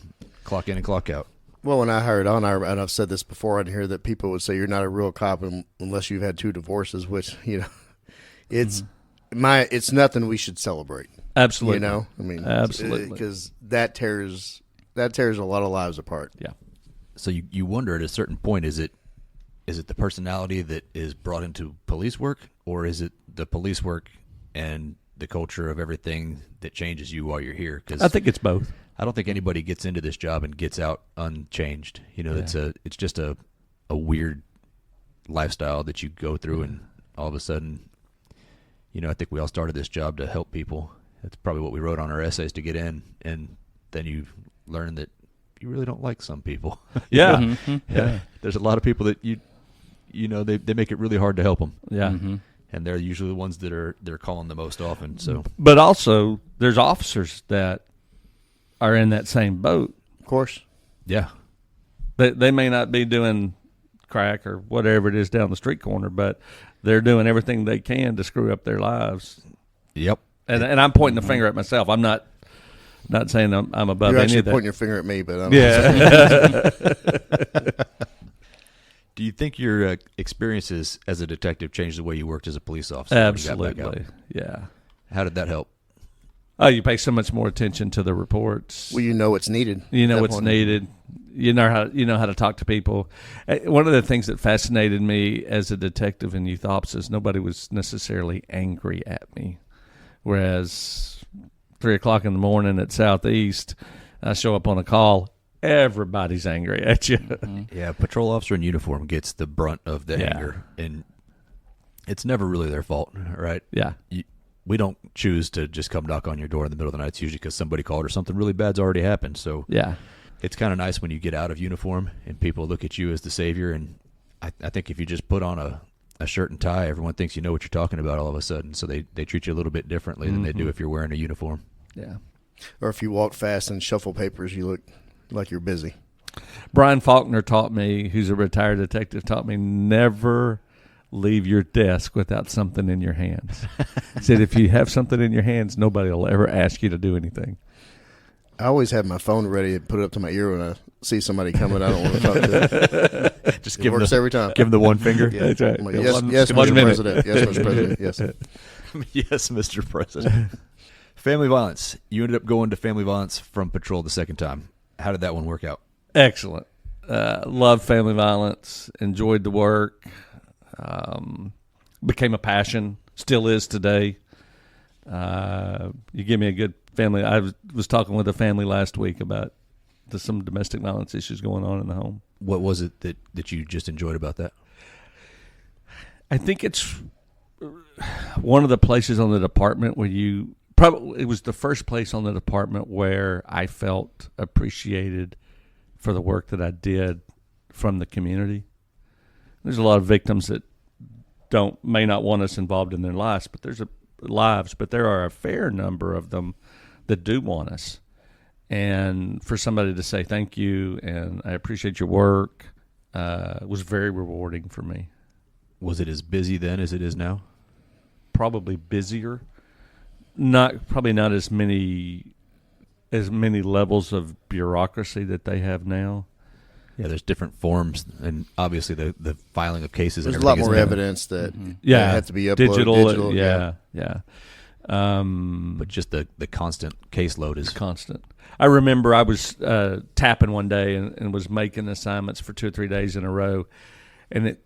clock in and clock out. Well, when I hired on, and I've said this before on here, that people would say you're not a real cop unless you've had 2 divorces, which, it's nothing we should celebrate. Absolutely. I mean, absolutely, because that tears a lot of lives apart. Yeah. So you wonder at a certain point, is it the personality that is brought into police work, or is it the police work and the culture of everything that changes you while you're here? Because I think it's both. I don't think anybody gets into this job and gets out unchanged. It's just a weird lifestyle that you go through, and all of a sudden, I think we all started this job to help people. That's probably what we wrote on our essays to get in, and then you learn that you really don't like some people. Yeah. Mm-hmm. Yeah. There's a lot of people that they make it really hard to help them. Yeah. Mm-hmm. And they're usually the ones that they're calling the most often. So, but also there's officers that are in that same boat. Of course. Yeah. They may not be doing crack or whatever it is down the street corner, but they're doing everything they can to screw up their lives. Yep. And I'm pointing the finger at myself. I'm not saying I'm above You're any actually of that. pointing your finger at me, but I'm Do you think your experiences as a detective changed the way you worked as a police officer? Absolutely. Yeah. How did that help? Oh, you pay so much more attention to the reports. Well, you know what's needed. You know what's needed. You know how to talk to people. One of the things that fascinated me as a detective in youth ops is nobody was necessarily angry at me. Whereas 3 o'clock in the morning at Southeast, I show up on a call, everybody's angry at you. Yeah, patrol officer in uniform gets the brunt of the anger, and it's never really their fault, right? Yeah. We don't choose to just come knock on your door in the middle of the night. It's usually because somebody called or something really bad's already happened. So yeah, it's kind of nice when you get out of uniform and people look at you as the savior. And I think if you just put on a shirt and tie, everyone thinks you know what you're talking about all of a sudden. So they treat you a little bit differently than they do if you're wearing a uniform. Yeah. Or if you walk fast and shuffle papers, you look like you're busy. Brian Faulkner taught me, who's a retired detective, taught me never leave your desk without something in your hands. He said if you have something in your hands, nobody will ever ask you to do anything. I always have my phone ready to put it up to my ear when I see somebody coming. I don't want to talk to them. Just it works every time. Give them the one finger. Yeah. That's right. Like, yes, one Mr. minute. President. Yes, Mr. President. Yes. Yes, Mr. President. Family violence. You ended up going to family violence from patrol the second time. How did that one work out? Excellent. Loved family violence. Enjoyed the work. Became a passion. Still is today. You give me a good family. I was talking with a family last week about some domestic violence issues going on in the home. What was it that you just enjoyed about that? I think it's one of the places on the department where it was the first place on the department where I felt appreciated for the work that I did from the community. There's a lot of victims that may not want us involved in their lives, but there are a fair number of them that do want us. And for somebody to say thank you and I appreciate your work was very rewarding for me. Was it as busy then as it is now? Probably busier. Probably not as many levels of bureaucracy that they have now. Yeah, there's different forms, and obviously the filing of cases. There's and a lot more different. evidence that have to be uploaded. Digital. Yeah. But just the constant caseload is constant. I remember I was tapping one day and was making assignments for 2 or 3 days in a row, and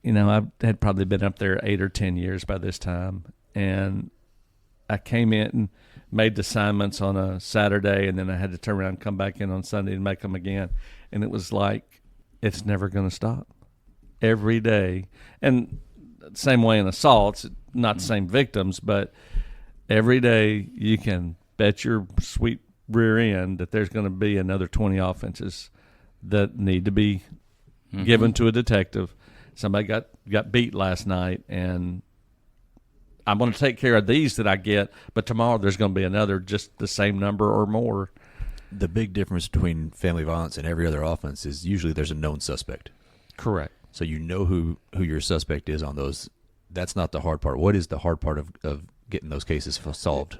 I had probably been up there 8 or 10 years by this time, and I came in and made the assignments on a Saturday, and then I had to turn around and come back in on Sunday and make them again. And it was like, it's never going to stop. Every day. And same way in assaults, not the same victims, but every day you can bet your sweet rear end that there's going to be another 20 offenses that need to be given to a detective. Somebody got beat last night, and I'm going to take care of these that I get, but tomorrow there's going to be another just the same number or more. The big difference between family violence and every other offense is usually there's a known suspect. Correct. So you know who your suspect is on those. That's not the hard part. What is the hard part of getting those cases solved?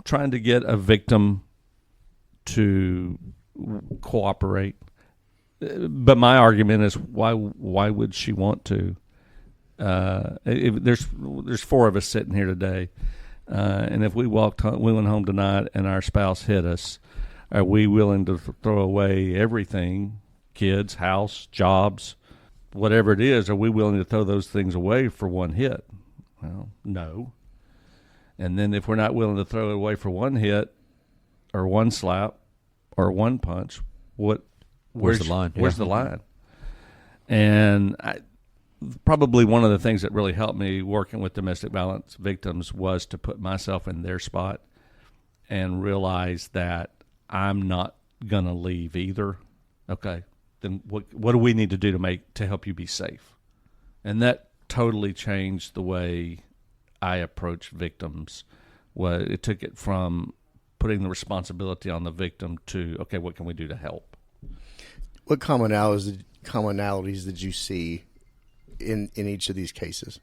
Trying to get a victim to cooperate. But my argument is why would she want to? There's 4 of us sitting here today, and if we went home tonight and our spouse hit us, are we willing to throw away everything, kids, house, jobs, whatever it is? Are we willing to throw those things away for one hit? Well, no. And then if we're not willing to throw it away for one hit or one slap or one punch, where's the line? Where's the line? And probably one of the things that really helped me working with domestic violence victims was to put myself in their spot and realize that I'm not going to leave either. Okay, then what do we need to do to help you be safe? And that totally changed the way I approach victims. It took it from putting the responsibility on the victim to, okay, what can we do to help? What commonalities did you see in each of these cases?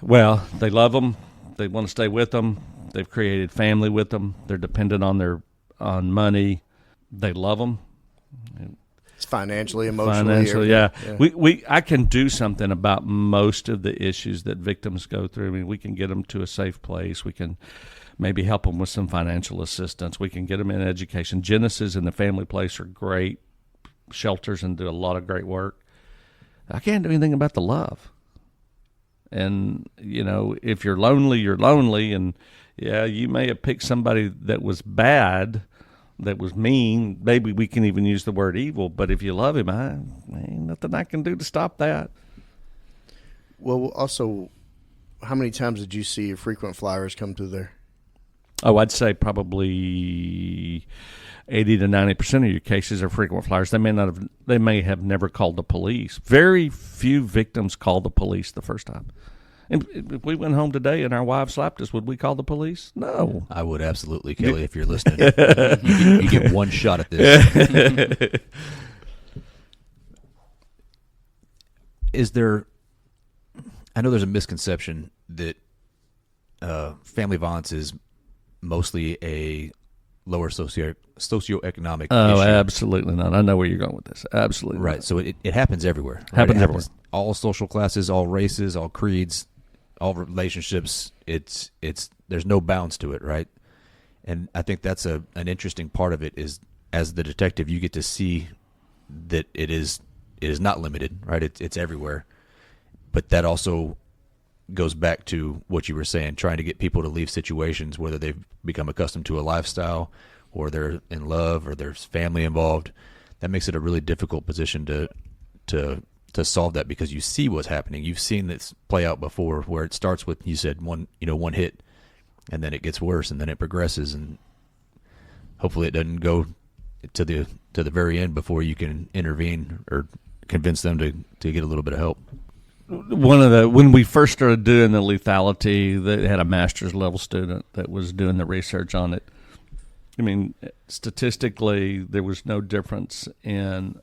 Well, they love them. They want to stay with them. They've created family with them. They're dependent on money. They love them. It's financially, emotionally. Yeah. I can do something about most of the issues that victims go through. I mean, we can get them to a safe place. We can maybe help them with some financial assistance. We can get them in education. Genesis and the Family Place are great shelters and do a lot of great work. I can't do anything about the love. And, if you're lonely, you're lonely. And, yeah, you may have picked somebody that was bad, that was mean. Maybe we can even use the word evil. But if you love him, ain't nothing I can do to stop that. Well, also, how many times did you see frequent flyers come through there? Oh, I'd say probably 80 to 90% of your cases are frequent flyers. They may have never called the police. Very few victims call the police the first time. And if we went home today and our wives slapped us, would we call the police? No. I would absolutely, Kelly, if you're listening. you get one shot at this. Is there? I know there's a misconception that family violence is mostly a lower socioeconomic issue. Absolutely not. I know where you're going with this. Absolutely right. Not. So it happens everywhere. Right? Happens everywhere. All social classes, all races, all creeds, all relationships. It's there's no bounds to it, right? And I think that's an interesting part of it is, as the detective, you get to see that it is not limited, right? It's everywhere. But that also goes back to what you were saying, trying to get people to leave situations, whether they've become accustomed to a lifestyle or they're in love or there's family involved. That makes it a really difficult position to solve that, because you see what's happening. You've seen this play out before, where it starts with, you said, one hit, and then it gets worse, and then it progresses, and hopefully it doesn't go to the very end before you can intervene or convince them to get a little bit of help. When we first started doing the lethality, they had a master's level student that was doing the research on it. I mean, statistically, there was no difference in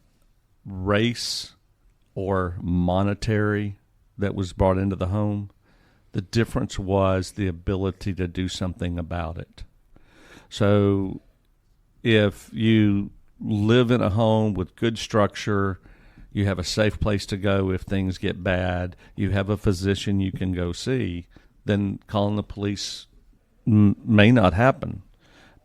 race or monetary that was brought into the home. The difference was the ability to do something about it. So if you live in a home with good structure, you have a safe place to go if things get bad, you have a physician you can go see, then calling the police may not happen.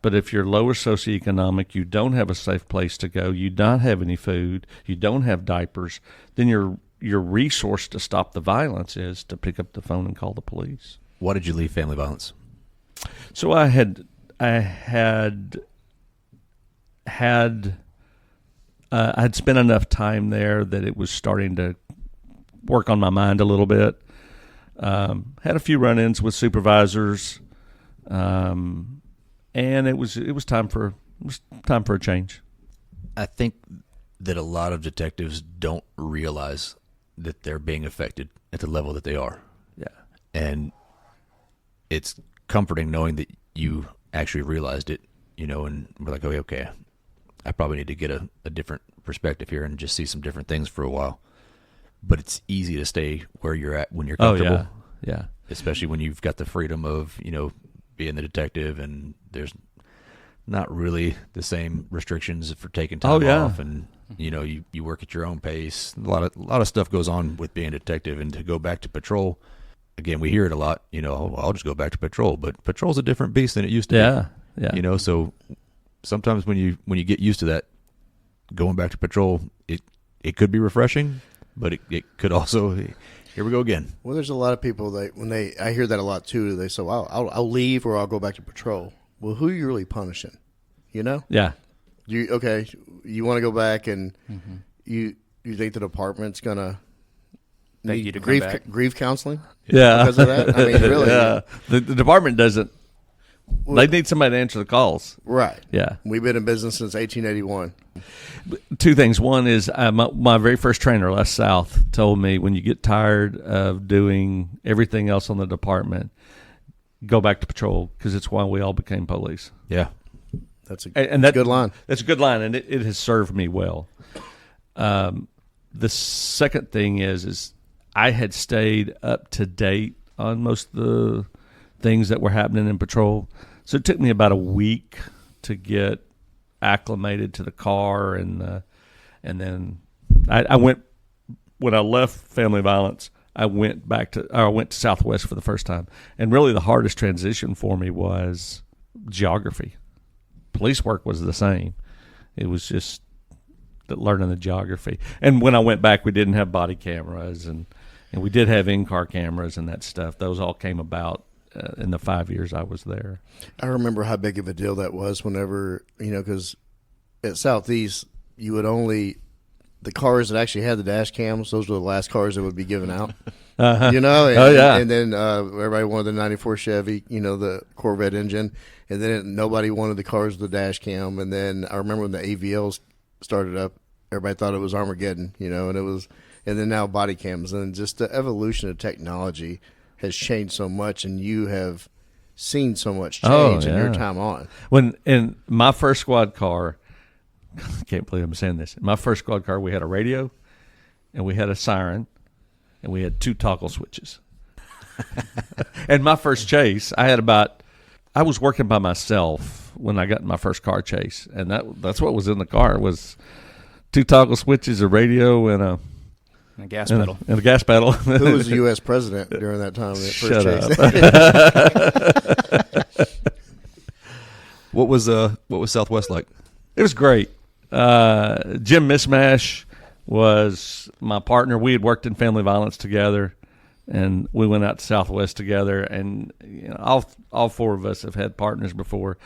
But if you're lower socioeconomic, you don't have a safe place to go, you don't have any food, you don't have diapers, then your resource to stop the violence is to pick up the phone and call the police. Why did you leave family violence? So I had I'd spent enough time there that it was starting to work on my mind a little bit. Had a few run-ins with supervisors, and it was time for a change. I think that a lot of detectives don't realize that they're being affected at the level that they are. Yeah, and it's comforting knowing that you actually realized it. And we're like, okay. I probably need to get a different perspective here and just see some different things for a while. But it's easy to stay where you're at when you're comfortable. Oh, yeah. Especially when you've got the freedom of, being the detective, and there's not really the same restrictions for taking time off, and you work at your own pace. A lot of stuff goes on with being a detective, and to go back to patrol, again, we hear it a lot, I'll just go back to patrol, but patrol's a different beast than it used to be. Yeah. So sometimes when you get used to that, going back to patrol, it could be refreshing, but it could also, here we go again. Well, there's a lot of people that I hear that a lot too. They say, "Well, I'll leave or I'll go back to patrol." Well, who are you really punishing? Yeah. You want to go back, and you think the department's gonna Need you to grief come back. grief counseling? Yeah. Because of that, I mean, really. Yeah. The department doesn't. They need somebody to answer the calls. Right. Yeah. We've been in business since 1881. Two things. One is my very first trainer, Les South, told me, when you get tired of doing everything else on the department, go back to patrol, because it's why we all became police. Yeah. That's a good line. That's a good line, and it has served me well. The second thing is I had stayed up to date on most of the things that were happening in patrol. So it took me about a week to get acclimated to the car, and then I went, when I left family violence, I went to Southwest for the first time. And really the hardest transition for me was geography. Police work was the same. It was just learning the geography. And when I went back, we didn't have body cameras, and we did have in-car cameras and that stuff. Those all came about in the 5 years I was there. I remember how big of a deal that was whenever, because at Southeast, you would only, the cars that actually had the dash cams, those were the last cars that would be given out. And then everybody wanted the 94 Chevy, the Corvette engine, and then nobody wanted the cars with the dash cam. And then I remember when the AVLs started up, everybody thought it was Armageddon, and then now body cams, and just the evolution of technology has changed so much, and you have seen so much change in your time on. When in my first squad car, I can't believe I'm saying this. In my first squad car, we had a radio, and we had a siren, and we had 2 toggle switches. And my first chase, I was working by myself when I got in my first car chase, and that's what was in the car, was 2 toggle switches, a radio, and a gas pedal. And a gas pedal. Who was the U.S. president during that time? Shut up. What was Southwest like? It was great. Jim Mismash was my partner. We had worked in family violence together. and we went out to Southwest together. And all four of us have had partners before.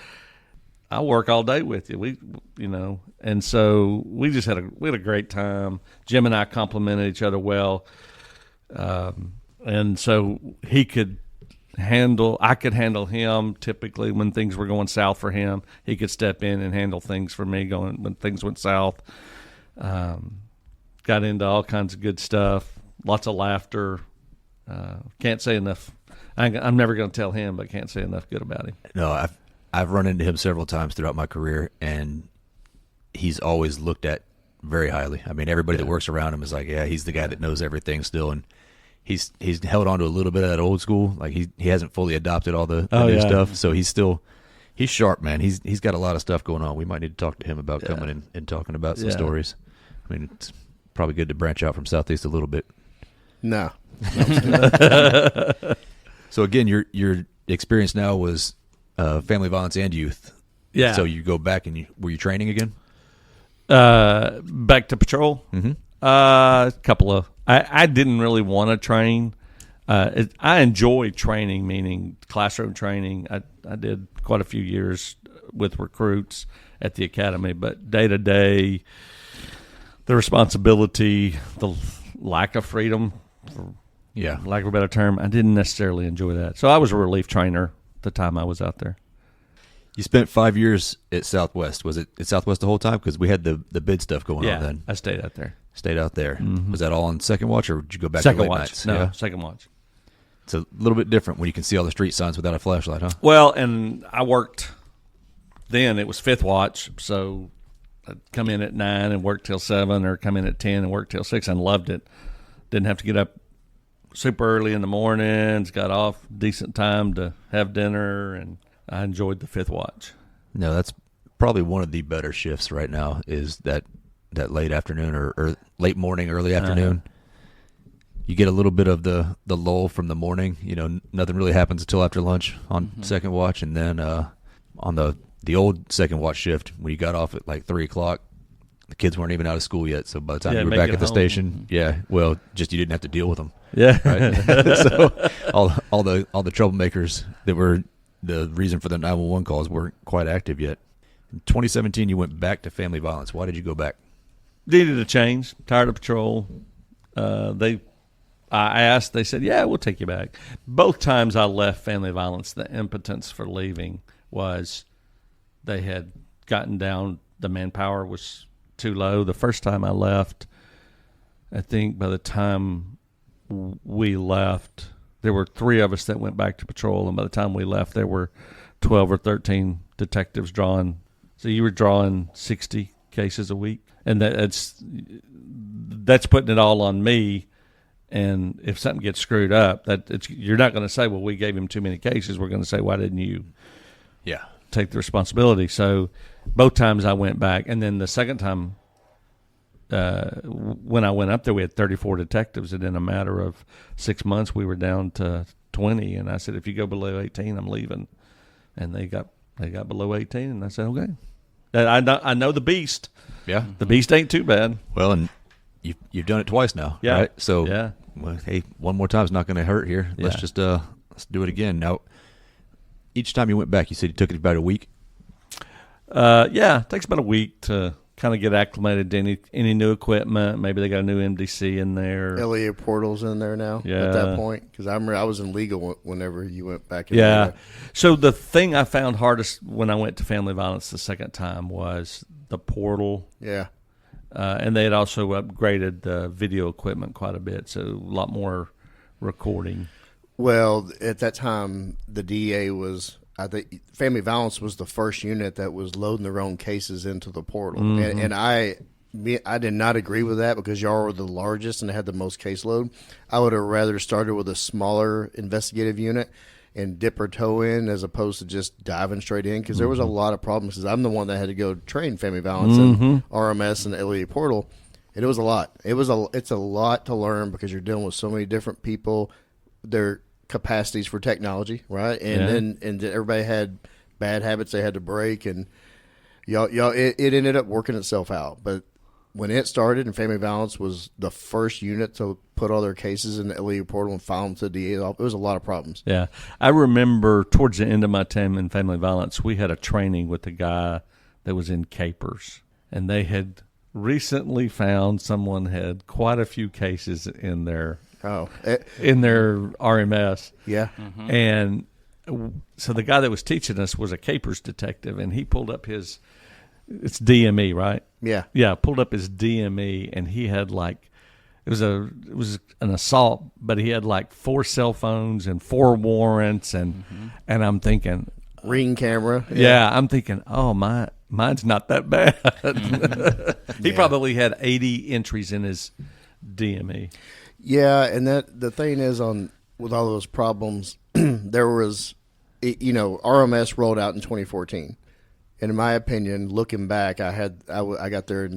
I work all day with you. And so we just had a great time. Jim and I complimented each other well, and so I could handle him typically when things were going south for him. He could step in and handle things for me when things went south. Got into all kinds of good stuff, lots of laughter. Can't say enough. I'm never going to tell him, but can't say enough good about him. No, I've run into him several times throughout my career, and he's always looked at very highly. I mean, everybody that works around him is like, yeah, he's the guy that knows everything still, and he's held on to a little bit of that old school. Like he hasn't fully adopted all the new stuff, so he's sharp, man. He's got a lot of stuff going on. We might need to talk to him about coming in and talking about some stories. I mean, it's probably good to branch out from Southeast a little bit. No. So again, your experience now was family violence and youth. Yeah. So you go back and were you training again? Back to patrol. Mm-hmm. I didn't really want to train. I enjoy training, meaning classroom training. I did quite a few years with recruits at the academy, but day to day, the responsibility, the lack of freedom, for lack of a better term, I didn't necessarily enjoy that. So I was a relief trainer the time I was out there. You spent 5 years at Southwest. Was it at Southwest the whole time? Because we had the bid stuff going on then. I stayed out there. Stayed out there. Mm-hmm. Was that all on second watch, or did you go back second to late watch? nights? No, second watch. It's a little bit different when you can see all the street signs without a flashlight, huh? Well, and I worked then. It was fifth watch, so I'd come in at 9 and work till 7, or come in at 10 and work till 6. And loved it. Didn't have to get up super early in the mornings. Got off decent time to have dinner, and I enjoyed the fifth watch. No, that's probably one of the better shifts right now, is that late afternoon or late morning, early afternoon. You get a little bit of the lull from the morning. Nothing really happens until after lunch on second watch. And then on the old second watch shift, when you got off at like 3 o'clock, the kids weren't even out of school yet. So by the time you were back at the station, just you didn't have to deal with them. Yeah. Right? So all the troublemakers that were the reason for the 911 calls weren't quite active yet. In 2017, you went back to family violence. Why did you go back? Needed a change. Tired of patrol. I asked. They said, "Yeah, we'll take you back." Both times I left family violence, the impotence for leaving was they had gotten down. The manpower was too low. The first time I left, I think by the time we left, there were 3 of us that went back to patrol, and by the time we left, there were 12 or 13 detectives drawing. So you were drawing 60 cases a week, and that's putting it all on me. And if something gets screwed up, you're not going to say, "Well, we gave him too many cases." We're going to say, "Why didn't you?" Take the responsibility. So both times I went back, and then the second time, when I went up there, we had 34 detectives, and in a matter of 6 months, we were down to 20. And I said, "If you go below 18, I'm leaving." And they got below 18, and I said, "Okay." I know the beast. Yeah, the beast ain't too bad. Well, and you've done it twice now, right? So well, hey, one more time's not going to hurt here. Let's just let's do it again. Now, each time you went back, you said it took it about a week. It takes about a week to kind of get acclimated to any new equipment. Maybe they got a new MDC in there. LEA portals in there now at that point, because I remember I was in legal whenever you went back in. Yeah. So the thing I found hardest when I went to family violence the second time was the portal. Yeah. And they had also upgraded the video equipment quite a bit, so a lot more recording. Well, at that time, the DEA was, I think, family violence was the first unit that was loading their own cases into the portal. Mm-hmm. And I did not agree with that, because y'all were the largest and had the most caseload. I would have rather started with a smaller investigative unit and dip our toe in, as opposed to just diving straight in, because there was a lot of problems. Because I'm the one that had to go train family violence and RMS and the LEA portal, and it was a lot. It's a lot to learn, because you're dealing with so many different people, their capacities for technology, right? And then everybody had bad habits they had to break, and y'all it ended up working itself out. But when it started, and Family Violence was the first unit to put all their cases in the LEU portal and file them to the DA's office, it was a lot of problems. Yeah. I remember towards the end of my time in Family Violence, we had a training with a guy that was in Capers, and they had recently found someone had quite a few cases in their RMS. Yeah. Mm-hmm. And so the guy that was teaching us was a Capers detective, and he pulled up it's DME, right? Yeah. Yeah, pulled up his DME, and he had like, it was an assault, but he had like 4 cell phones and 4 warrants, and I'm thinking, Ring camera. yeah, I'm thinking, oh, mine's not that bad. He probably had 80 entries in his DME. Yeah, and the thing is, with all those problems, there was, RMS rolled out in 2014. And in my opinion, looking back, I got there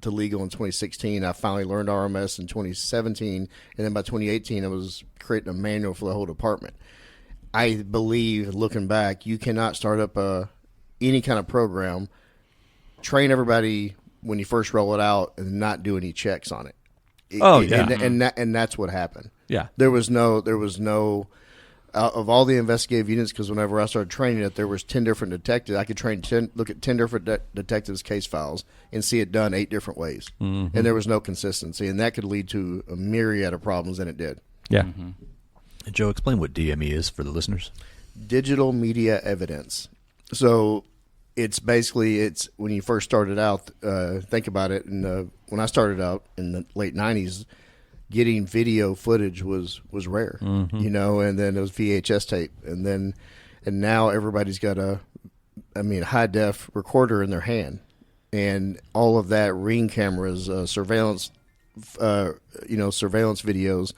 to legal in 2016. I finally learned RMS in 2017, and then by 2018, I was creating a manual for the whole department. I believe, looking back, you cannot start up any kind of program, train everybody when you first roll it out, and not do any checks on it. And that's what happened. Yeah, there was no of all the investigative units, because whenever I started training it, there was 10 different detectives. I could look at 10 different detectives' case files and see it done 8 different ways, and there was no consistency, and that could lead to a myriad of problems, and it did. Yeah. Mm-hmm. Joe, explain what DME is for the listeners. Digital media evidence. So it's basically when you first started out. Think about it. When I started out in the late 90s, getting video footage was rare, and then it was VHS tape, and now everybody's got a high def recorder in their hand, and all of that, Ring cameras, surveillance videos,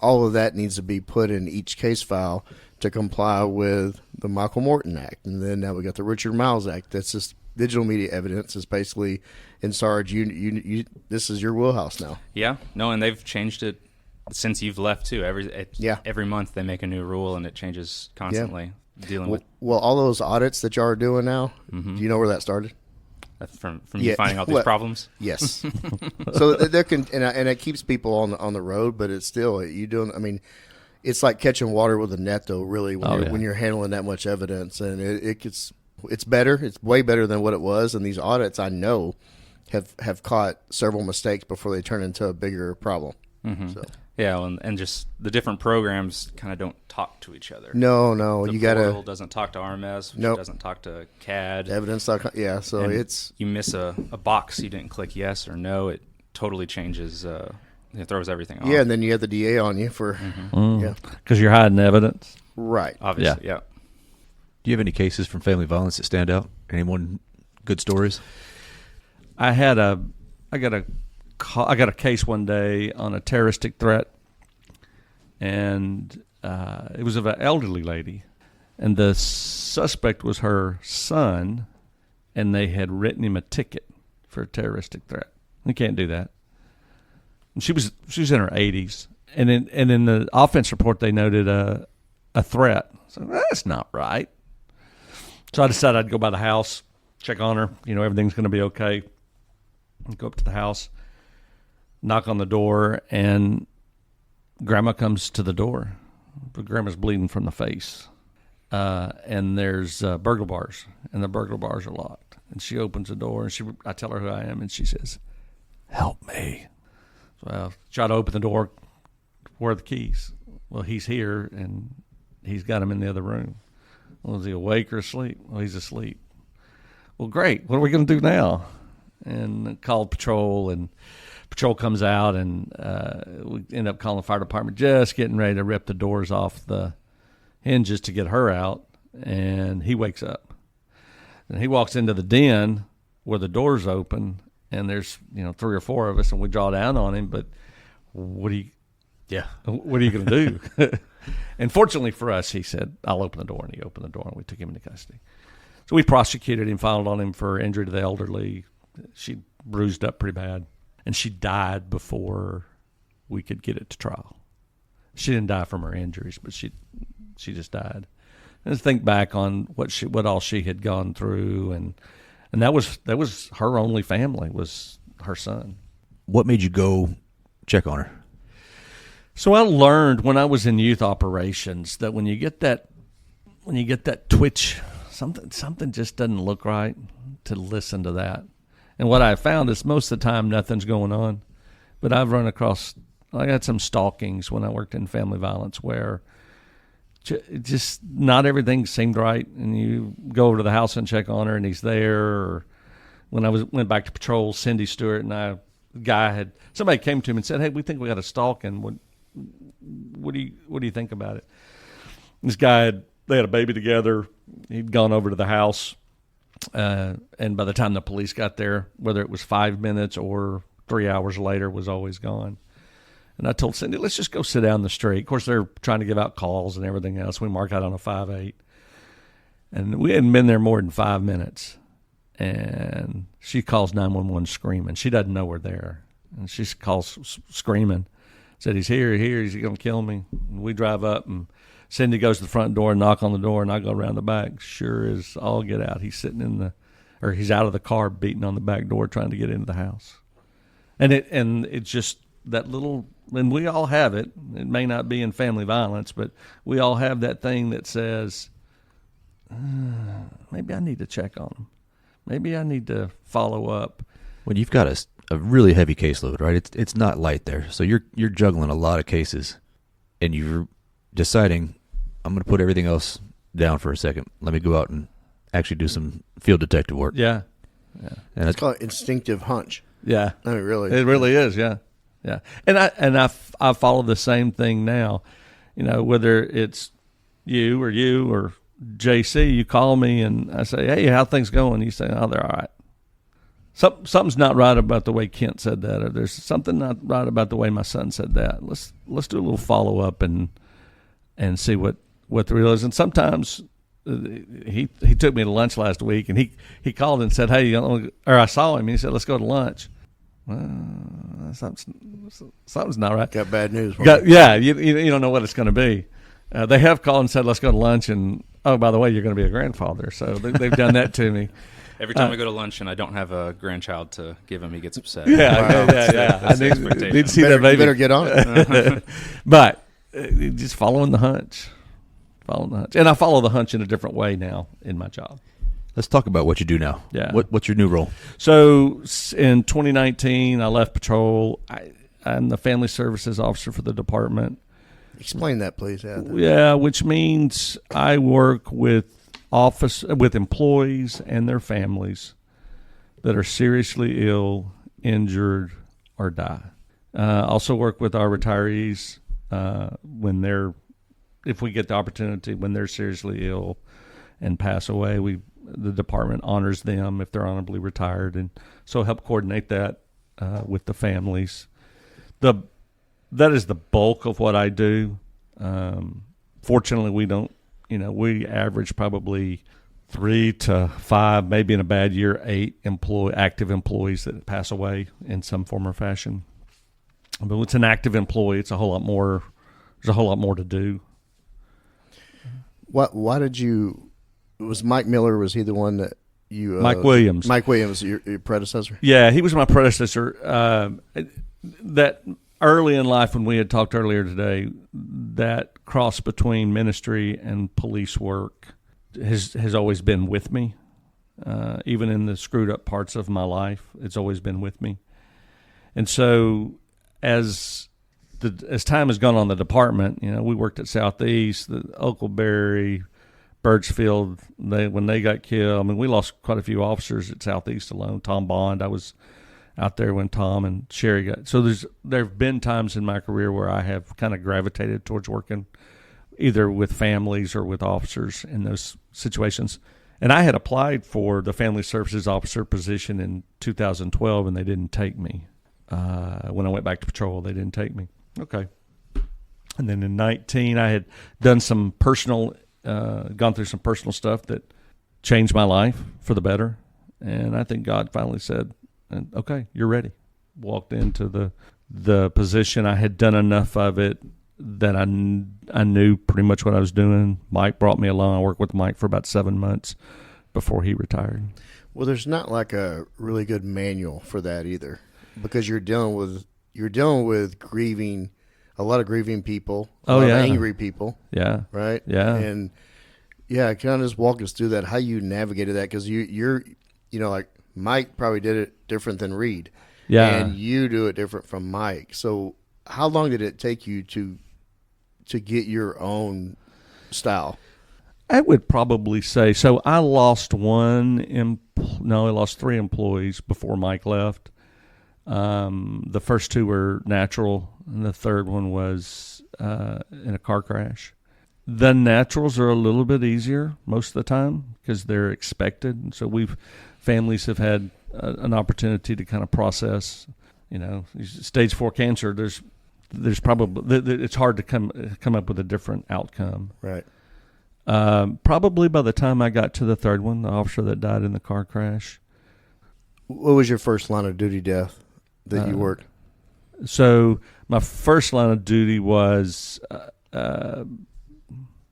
all of that needs to be put in each case file to comply with the Michael Morton Act. And then now we got the Richard Miles Act. That's just digital media evidence is basically, in Sarge, you this is your wheelhouse now. Yeah, no, and they've changed it since you've left too. Every month they make a new rule, and it changes constantly. Dealing with all those audits that y'all are doing now. Do you know where that started? From you finding out these problems. Yes. So there and it keeps people on the road, but it's still you doing. It's like catching water with a net, though. Really, when you're handling that much evidence, and it's better. It's way better than what it was. And these audits, I know, have caught several mistakes before they turn into a bigger problem. Mm-hmm. So. Yeah, and just the different programs kind of don't talk to each other. No, the portal doesn't talk to RMS, which doesn't talk to CAD. Evidence.com, yeah, so and it's... You miss a box, you didn't click yes or no, it totally changes, it throws everything off. Yeah, and then you have the DA on you for... Because you're hiding evidence. Right. Obviously, yeah. Do you have any cases from family violence that stand out? Anyone good stories? I got a case one day on a terroristic threat, and it was of an elderly lady, and the suspect was her son, and they had written him a ticket for a terroristic threat. You can't do that. And she was in her 80s, and in the offense report they noted a threat. So that's not right. So I decided I'd go by the house, check on her. Everything's going to be okay. Go up to the house, knock on the door, and Grandma comes to the door. But Grandma's bleeding from the face. And there's burglar bars, and the burglar bars are locked. And she opens the door, and I tell her who I am, and she says, "Help me." So I try to open the door. Where are the keys? Well, he's here, and he's got them in the other room. Well, is he awake or asleep? Well, he's asleep. Well, great. What are we going to do now? And called patrol, and patrol comes out, and we end up calling the fire department, just getting ready to rip the doors off the hinges to get her out, and he wakes up. And he walks into the den where the door's open, and there's 3 or 4 of us, and we draw down on him, but what are you going to do? And fortunately for us, he said, "I'll open the door," and he opened the door, and we took him into custody. So we prosecuted him, filed on him for injury to the elderly. She bruised up pretty bad, and she died before we could get it to trial. She didn't die from her injuries, but she just died. And think back on what all she had gone through, and that was her only family was her son. What made you go check on her? So I learned when I was in youth operations that when you get that twitch, something just doesn't look right, to listen to that. And what I found is most of the time nothing's going on, but I've run across, I had some stalkings when I worked in family violence where just not everything seemed right, and you go over to the house and check on her and he's there. Or when I went back to patrol, Cindy Stewart and somebody came to him and said, "Hey, we think we got a stalking. What do you think about it?" This guy they had a baby together. He'd gone over to the house, and by the time the police got there, whether it was 5 minutes or 3 hours later, was always gone. And I told Cindy, let's just go sit down the street. Of course, they're trying to give out calls and everything else. We mark out on a 5-8. And we hadn't been there more than 5 minutes. And she calls 911 screaming. She doesn't know we're there. And she calls screaming. Said, he's here, he's going to kill me. And we drive up, and Cindy goes to the front door and knock on the door, and I go around the back. Sure as all get out. He's sitting he's out of the car beating on the back door trying to get into the house. And it's just that little, and we all have it. It may not be in family violence, but we all have that thing that says, maybe I need to check on him. Maybe I need to follow up. When you've got a really heavy caseload, right? It's not light there. So you're juggling a lot of cases, and you're deciding, I'm going to put everything else down for a second. Let me go out and actually do some field detective work. Yeah. And it's called instinctive hunch. Yeah. I mean, really. It really is, yeah. Yeah. And I follow the same thing now. You know, whether it's you or JC, you call me and I say, "Hey, how things going?" You say, "Oh, they're all right." Something's not right about the way Kent said that, or there's something not right about the way my son said that. Let's do a little follow up and see what the real is. And sometimes he took me to lunch last week, and he called and said, "Hey," or I saw him and he said, "Let's go to lunch." Something's not right. Got bad news. Yeah, you don't know what it's going to be. They have called and said, "Let's go to lunch," and oh, by the way, you're going to be a grandfather. So they've done that to me. Every time I go to lunch and I don't have a grandchild to give him, he gets upset. Yeah. I need to see that baby. Better get on it. But just following the hunch. And I follow the hunch in a different way now in my job. Let's talk about what you do now. Yeah. What's your new role? So in 2019, I left patrol. I'm the family services officer for the department. Explain that, please. Yeah, which means I work with employees and their families that are seriously ill, injured, or die. Also work with our retirees if we get the opportunity, when they're seriously ill and pass away. The department honors them if they're honorably retired, and so help coordinate that with the families. That is the bulk of what I do. Fortunately, we don't. We average probably 3 to 5, maybe in a bad year, 8 active employees that pass away in some form or fashion. But when it's an active employee, it's a whole lot more. There's a whole lot more to do. Why did you? Was Mike Miller? Was he the one that you? Mike Williams. Mike Williams, your predecessor. Yeah, he was my predecessor. That early in life, when we had talked earlier today, that cross between ministry and police work has always been with me. Even in the screwed up parts of my life, it's always been with me. And so as time has gone on the department, we worked at Southeast, the Oakleberry, Birchfield. When they got killed, we lost quite a few officers at Southeast alone. Tom Bond, I was out there when Tom and Sherry got. So there have been times in my career where I have kind of gravitated towards working either with families or with officers in those situations. And I had applied for the family services officer position in 2012, and they didn't take me. When I went back to patrol, they didn't take me. Okay. And then in 19, I had done some gone through some personal stuff that changed my life for the better. And I think God finally said, "Okay, you're ready." Walked into the position. I had done enough of it that I knew pretty much what I was doing. Mike brought me along. I worked with Mike for about 7 months before he retired. Well, there's not like a really good manual for that either. because you're dealing with grieving, a lot of grieving people, a Oh, lot yeah. of angry people, Yeah. right? Yeah. And yeah, kind of just walk us through that, how you navigated that, because you're like Mike probably did it different than Reed, Yeah. and you do it different from Mike. So how long did it take you to get your own style? I would probably say so. I lost I lost 3 employees before Mike left. The first 2 were natural, and the third one was in a car crash. The naturals are a little bit easier most of the time because they're expected, and so families have had an opportunity to kind of process. Stage 4 cancer. There's probably it's hard to come up with a different outcome. Right. Probably by the time I got to the third one, the officer that died in the car crash. What was your first line of duty death that you worked? So my first line of duty was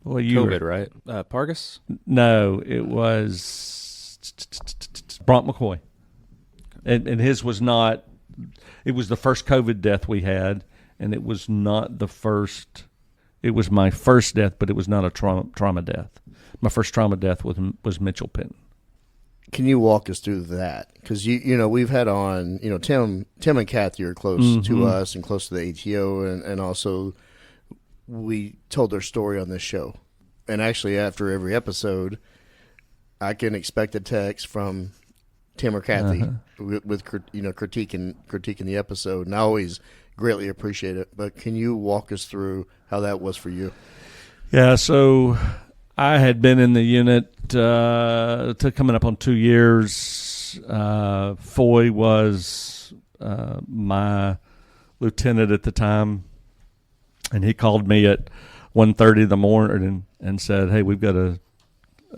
COVID, right? Pargus? No, it was Bronk McCoy, and his was not. It was the first COVID death we had, and it was not the first. It was my first death, but it was not a trauma death. My first trauma death was Mitchell Penn. Can you walk us through that? Because we've had on Tim and Kathy are close to us and close to the ATO, and also we told their story on this show. And actually, after every episode, I can expect a text from Tim or Kathy with critiquing the episode, and I always greatly appreciate it. But can you walk us through how that was for you? Yeah, so I had been in the unit to coming up on 2 years. Foy was my lieutenant at the time, and he called me at 1:30 in the morning and said, "Hey, we've got a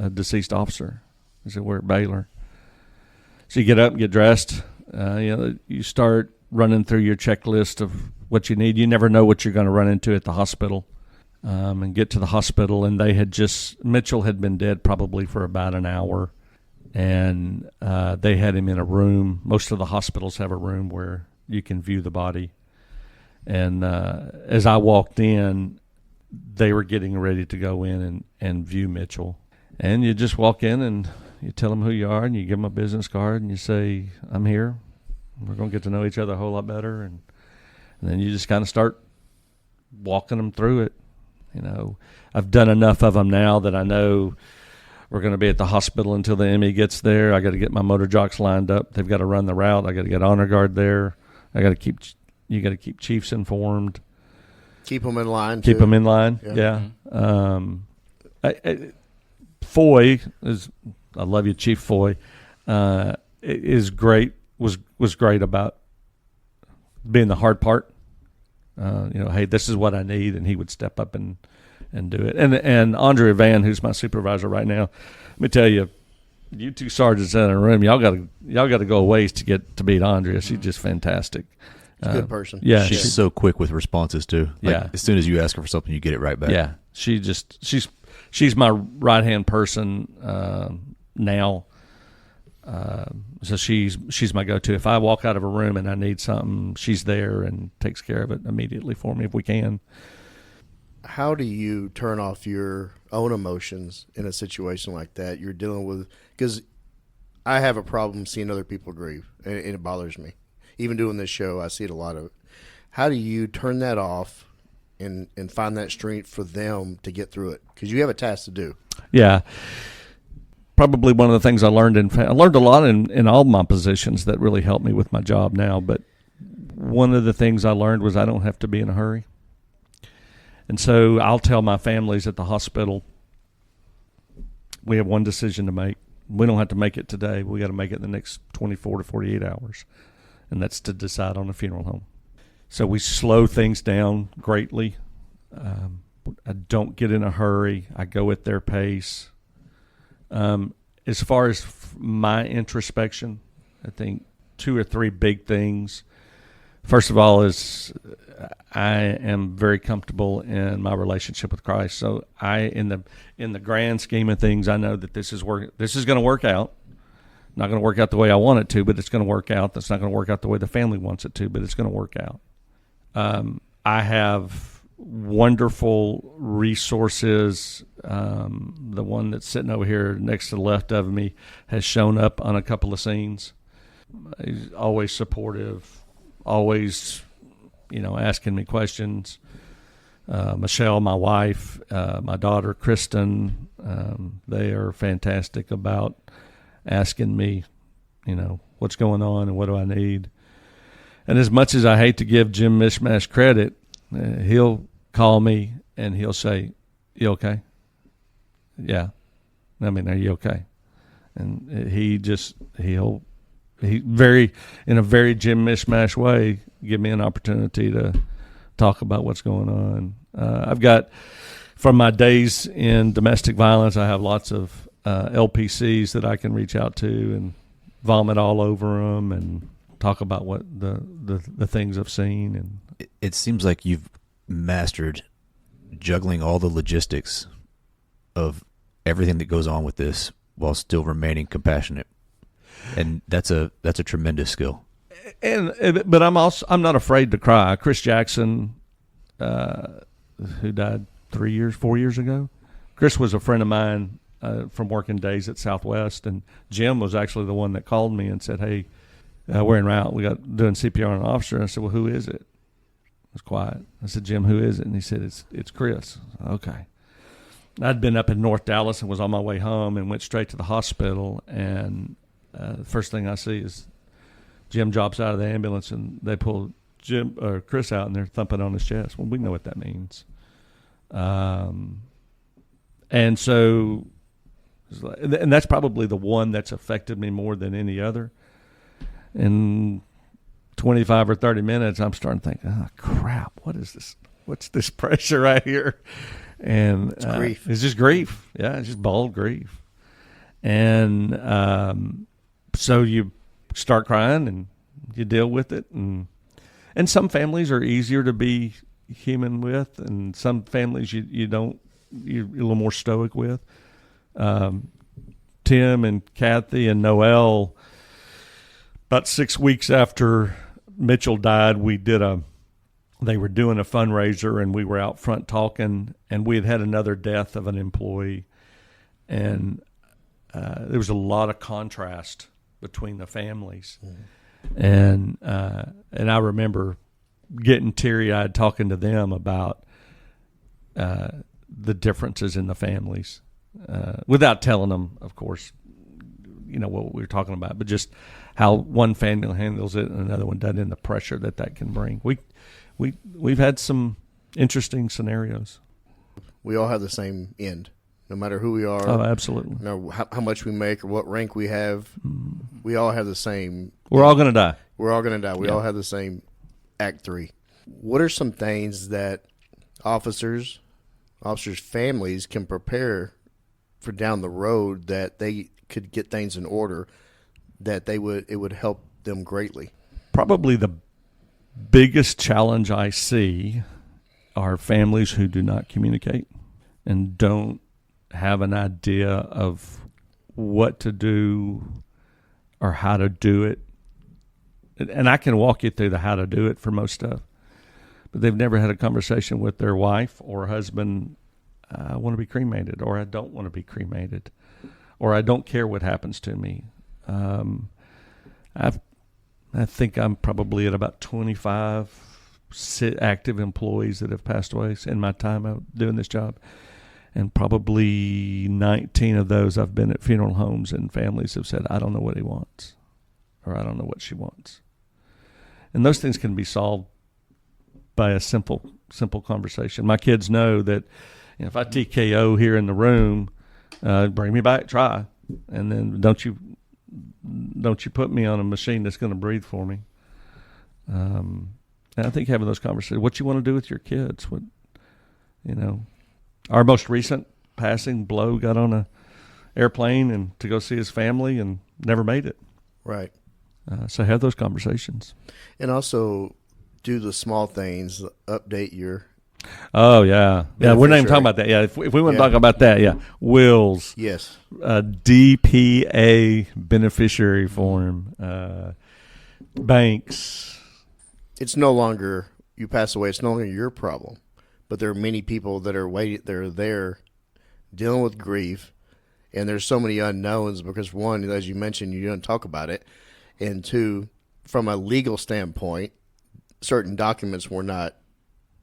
deceased officer." I said, "We're at Baylor." So you get up and get dressed. You start running through your checklist of what you need. You never know what you're going to run into at the hospital. And get to the hospital, and Mitchell had been dead probably for about an hour, and they had him in a room. Most of the hospitals have a room where you can view the body. And as I walked in, they were getting ready to go in and view Mitchell. And you just walk in and you tell them who you are, and you give them a business card, and you say, "I'm here. We're going to get to know each other a whole lot better." And then you just kind of start walking them through it. I've done enough of them now that I know we're going to be at the hospital until the ME gets there. I got to get my motor jocks lined up. They've got to run the route. I got to get honor guard there. You got to keep chiefs informed. Keep them in line. Keep them in line. Yeah. Foy is. I love you, Chief Foy. Is great. Was great about being the hard part. Hey, this is what I need, and he would step up and do it. And Andrea Van, who's my supervisor right now, let me tell you, you 2 sergeants in a room, y'all got to go a ways to get to beat Andrea. She's just fantastic. She's a good person. Yeah, she's so quick with responses too. As soon as you ask her for something, you get it right back. Yeah, she's my right hand person now. So she's my go-to. If I walk out of a room and I need something, she's there and takes care of it immediately for me if we can. How do you turn off your own emotions in a situation like that? You're dealing with, because I have a problem seeing other people grieve, and it bothers me. Even doing this show, I see it a lot of it. How do you turn that off and find that strength for them to get through it? Because you have a task to do. Yeah. Probably one of the things I learned a lot in all my positions that really helped me with my job now. But one of the things I learned was I don't have to be in a hurry. And so I'll tell my families at the hospital, we have one decision to make. We don't have to make it today. We got to make it in the next 24 to 48 hours. And that's to decide on a funeral home. So we slow things down greatly. I don't get in a hurry. I go at their pace. As far as my introspection, I think 2 or 3 big things. First of all is I am very comfortable in my relationship with Christ. So in the grand scheme of things, I know that this is going to work out. not going to work out the way I want it to, but it's going to work out. That's not going to work out the way the family wants it to, but it's going to work out. I have wonderful resources. The one that's sitting over here next to the left of me has shown up on a couple of scenes. He's always supportive, always, asking me questions. Michelle, my wife, my daughter, Kristen, they are fantastic about asking me, what's going on and what do I need. And as much as I hate to give Jim Mishmash credit, he'll call me and he'll say, "You okay?" "Yeah." "Are you okay?" And he'll in a very Jim Mishmash way, give me an opportunity to talk about what's going on. I've got, from my days in domestic violence, I have lots of LPCs that I can reach out to and vomit all over them and talk about what the things I've seen. And it seems like you've mastered juggling all the logistics of everything that goes on with this while still remaining compassionate, and that's a tremendous skill. But I'm not afraid to cry. Chris Jackson, who died 4 years ago. Chris was a friend of mine from working days at Southwest, and Jim was actually the one that called me and said, "Hey, we're en route. We got doing CPR on an officer." And I said, "Well, who is it?" It was quiet. I said, "Jim, who is it?" And he said, "It's Chris." Okay. I'd been up in North Dallas and was on my way home and went straight to the hospital. And the first thing I see is Jim drops out of the ambulance and they pull Chris out and they're thumping on his chest. Well, we know what that means. And so, and that's probably the one that's affected me more than any other. In 25 or 30 minutes, I'm starting to think, "Oh, crap, what is this? What's this pressure right here?" And it's grief. It's just grief. Yeah, it's just bald grief. And so you start crying and you deal with it. And some families are easier to be human with, and some families you're a little more stoic with. Tim and Kathy and Noel, about 6 weeks after Mitchell died, they were doing a fundraiser and we were out front talking, and we had another death of an employee. And there was a lot of contrast between the families. Mm-hmm. And I remember getting teary-eyed talking to them about the differences in the families, without telling them, of course, what we were talking about, but just how one family handles it and another one doesn't, and the pressure that can bring. We've had some interesting scenarios. We all have the same end, no matter who we are. Oh, absolutely. No, how much we make or what rank we have. We all have the same. We're all going to die. We're all going to die. We all have the same Act 3. What are some things that officers' families can prepare for down the road that they could get things in order, that it would help them greatly? Probably the biggest challenge I see are families who do not communicate and don't have an idea of what to do or how to do it. And I can walk you through the how to do it for most stuff, but they've never had a conversation with their wife or husband. "I want to be cremated," or "I don't want to be cremated," or "I don't care what happens to me." I think I'm probably at about 25 active employees that have passed away in my time out doing this job. And probably 19 of those I've been at funeral homes, and families have said, "I don't know what he wants," or "I don't know what she wants." And those things can be solved by a simple conversation. My kids know that if I TKO here in the room, bring me back, try. And then don't you put me on a machine that's going to breathe for me. And I think having those conversations, what you want to do with your kids, our most recent passing, Blow got on a airplane and to go see his family and never made it. Right. So have those conversations. And also do the small things, update your Oh yeah, yeah. We're not even talking about that. Yeah, if we want to talk about that, yeah, wills. Yes. DPA beneficiary form, banks. It's no longer you pass away. It's no longer your problem, but there are many people that are waiting. They're there, dealing with grief, and there's so many unknowns because one, as you mentioned, you don't talk about it, and two, from a legal standpoint, certain documents were not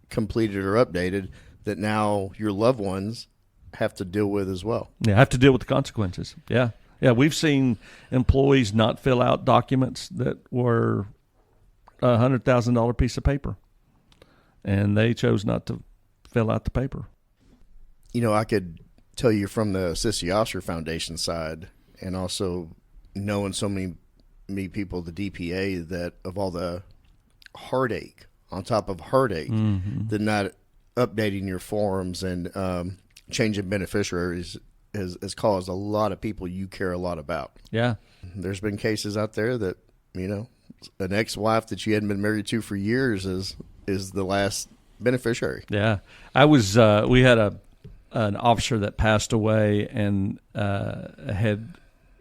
completed or updated that now your loved ones have to deal with as well. Yeah, have to deal with the consequences. Yeah. Yeah, we've seen employees not fill out documents that were a $100,000 piece of paper, and they chose not to fill out the paper. You know, I could tell you from the Assist the Officer Foundation side, and also knowing so many people, the DPA, that of all the heartache on top of heartache, that not updating your forms and changing beneficiaries has caused a lot of people you care a lot about. Yeah. There's been cases out there that, you know, an ex-wife that you hadn't been married to for years is the last beneficiary. Yeah. I was we had an officer that passed away and had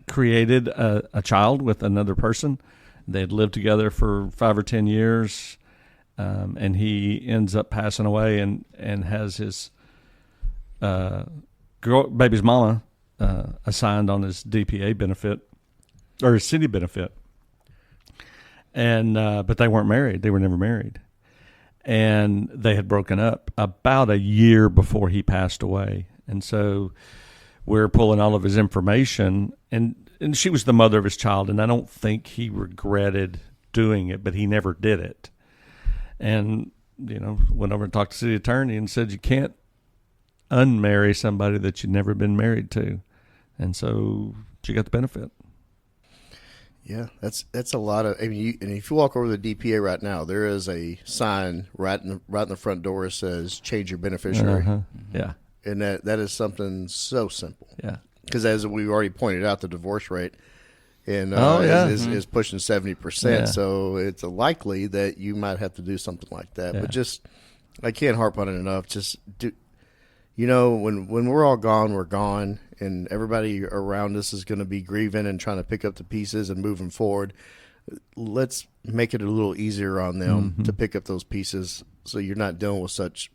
created a child with another person. They'd lived together for 5 or 10 years. And he ends up passing away and has his baby's mama assigned on his DPA benefit or his city benefit. And but they weren't married. They were never married. And they had broken up about a year before he passed away. And so we're pulling all of his information. And she was the mother of his child, and I don't think he regretted doing it, but he never did it. And, you know, went over and talked to the city attorney and said you can't unmarry somebody that you've never been married to. And so she got the benefit. Yeah, that's a lot of. I mean, and if you walk over to the DPA right now, there is a sign right in the front door that says "Change your beneficiary." Yeah, and that is something so simple. Yeah, because as we already pointed out, the divorce rate and is pushing 70%. Yeah. So it's likely that you might have to do something like that. Yeah. But just I can't harp on it enough. Just do. You know, when we're all gone, we're gone, and everybody around us is going to be grieving and trying to pick up the pieces and moving forward. Let's make it a little easier on them to pick up those pieces so you're not dealing with such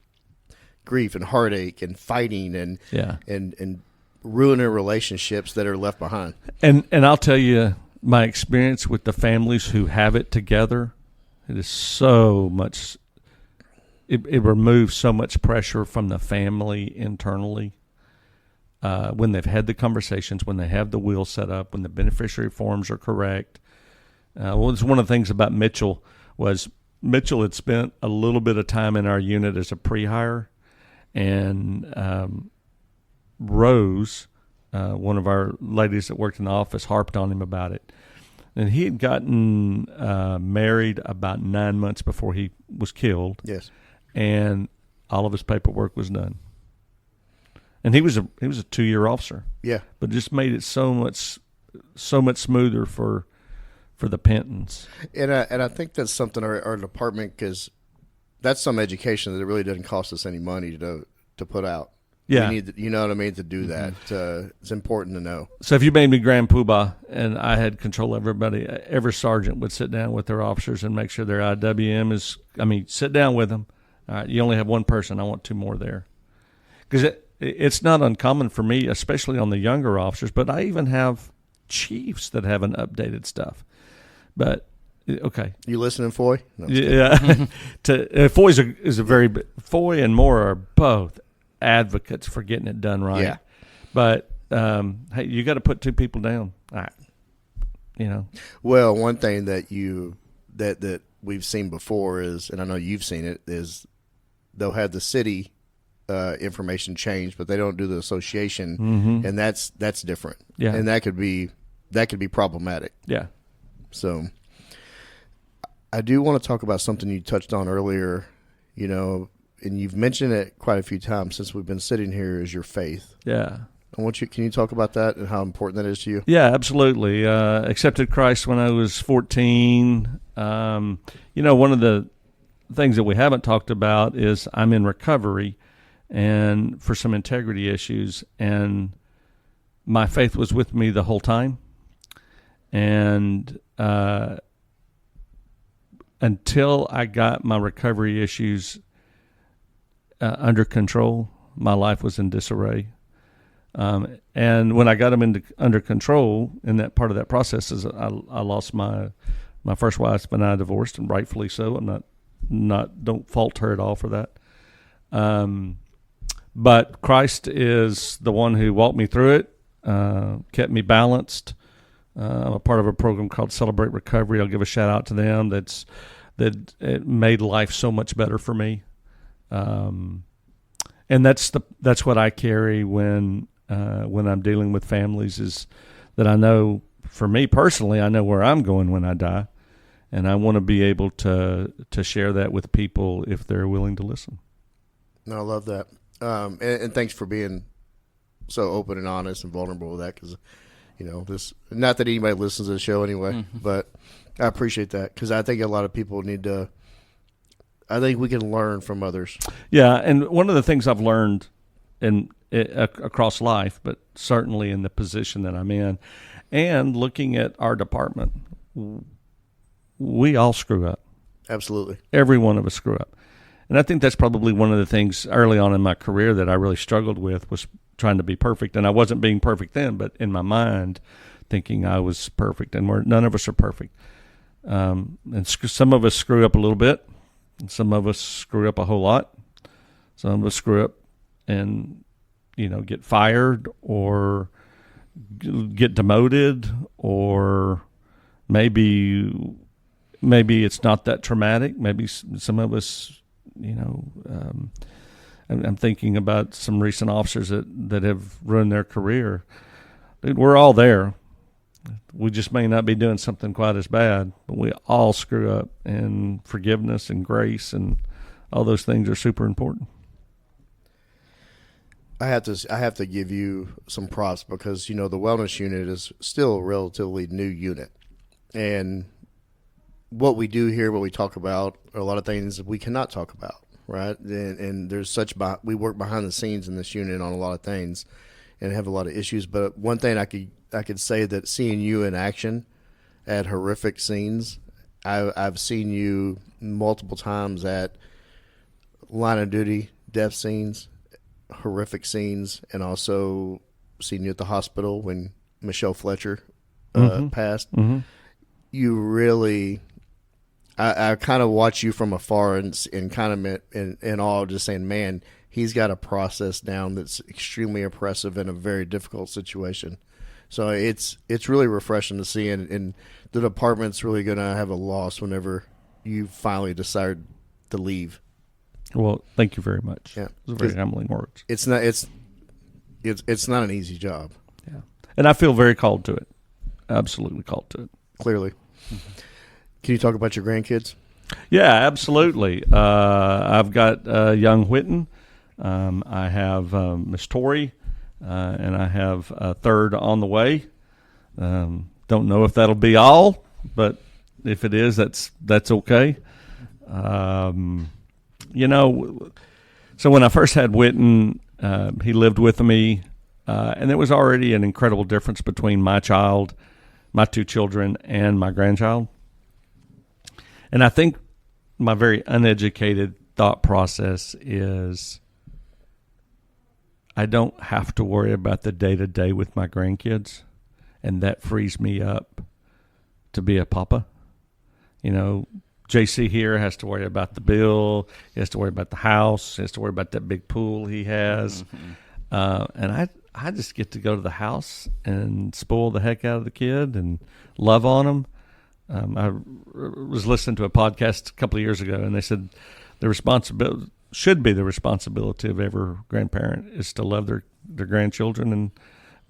grief and heartache and fighting and ruining relationships that are left behind. And I'll tell you my experience with the families who have it together, it is so much. It removes so much pressure from the family internally when they've had the conversations, when they have the will set up, when the beneficiary forms are correct. It's one of the things about Mitchell was Mitchell had spent a little bit of time in our unit as a pre-hire, and Rose, one of our ladies that worked in the office, harped on him about it. And he had gotten married about 9 months before he was killed. Yes. And all of his paperwork was done. And he was a 2-year officer. Yeah. But it just made it so much smoother for the Pentons. And I think that's something our department, because that's some education that it really doesn't cost us any money to put out. Yeah. We need, you know what I mean, to do that. It's important to know. So if you made me Grand Poobah and I had control of everybody, every sergeant would sit down with their officers and make sure their IWM is, sit down with them. All right, you only have one person. I want 2 more there. Because it's not uncommon for me, especially on the younger officers, but I even have chiefs that haven't updated stuff. But, okay. You listening, Foy? No, yeah. Foy is a very – Foy and Moore are both advocates for getting it done right. Yeah. But, hey, you got to put 2 people down. All right. You know. Well, one thing that that we've seen before is, and I know you've seen it, is – they'll have the city information changed, but they don't do the association, and that's different. Yeah, and that could be problematic. Yeah. So I do want to talk about something you touched on earlier, you know, and you've mentioned it quite a few times since we've been sitting here, is your faith. Yeah. Can you talk about that and how important that is to you? Yeah, absolutely. Accepted Christ when I was 14. You know, one of the things that we haven't talked about is I'm in recovery and for some integrity issues, and my faith was with me the whole time. And until I got my recovery issues under control, my life was in disarray. And when I got them under control, in that part of that process, is I lost my first wife, and I divorced, and rightfully so. I'm don't fault her at all for that. But Christ is the one who walked me through it, kept me balanced. I'm a part of a program called Celebrate Recovery. I'll give a shout out to them. That it made life so much better for me. And that's what I carry when I'm dealing with families, is that I know, for me personally, I know where I'm going when I die, and I want to be able to share that with people if they're willing to listen. No, I love that, and thanks for being so open and honest and vulnerable with that, because this, not that anybody listens to the show anyway, but I appreciate that, because I think a lot of people need to. I think we can learn from others. Yeah, and one of the things I've learned across life, but certainly in the position that I'm in, and looking at our department, we all screw up. Absolutely. Every one of us screw up. And I think that's probably one of the things early on in my career that I really struggled with, was trying to be perfect. And I wasn't being perfect then, but in my mind, thinking I was perfect. And none of us are perfect. And some of us screw up a little bit. And some of us screw up a whole lot. Some of us screw up and, get fired or get demoted, or maybe it's not that traumatic. Maybe some of us, I'm thinking about some recent officers that have ruined their career. Dude, we're all there. We just may not be doing something quite as bad, but we all screw up, and forgiveness and grace and all those things are super important. I have to give you some props, because the wellness unit is still a relatively new unit, and what we do here, what we talk about, are a lot of things that we cannot talk about, right? And there's we work behind the scenes in this unit on a lot of things, and have a lot of issues. But one thing I could say, that seeing you in action at horrific scenes, I've seen you multiple times at line of duty death scenes, horrific scenes, and also seen you at the hospital when Michelle Fletcher passed. Mm-hmm. You really, I kind of watch you from afar and kind of in awe, just saying, man, he's got a process down that's extremely impressive in a very difficult situation. So it's really refreshing to see, and the department's really going to have a loss whenever you finally decide to leave. Well, thank you very much. Yeah, those are very humbling words. It's not an easy job. Yeah, and I feel very called to it. Absolutely called to it. Clearly. Mm-hmm. Can you talk about your grandkids? Yeah, absolutely. I've got young Whitten. I have Miss Tori, and I have a third on the way. Don't know if that'll be all, but if it is, that's okay. So when I first had Whitten, he lived with me, and there was already an incredible difference between my two children, and my grandchild. And I think my very uneducated thought process is, I don't have to worry about the day-to-day with my grandkids, and that frees me up to be a papa. JC here has to worry about the bill. He has to worry about the house. He has to worry about that big pool he has. Mm-hmm. And I just get to go to the house and spoil the heck out of the kid and love on him. I was listening to a podcast a couple of years ago, and they said the responsibility should be the responsibility of every grandparent is to love their grandchildren and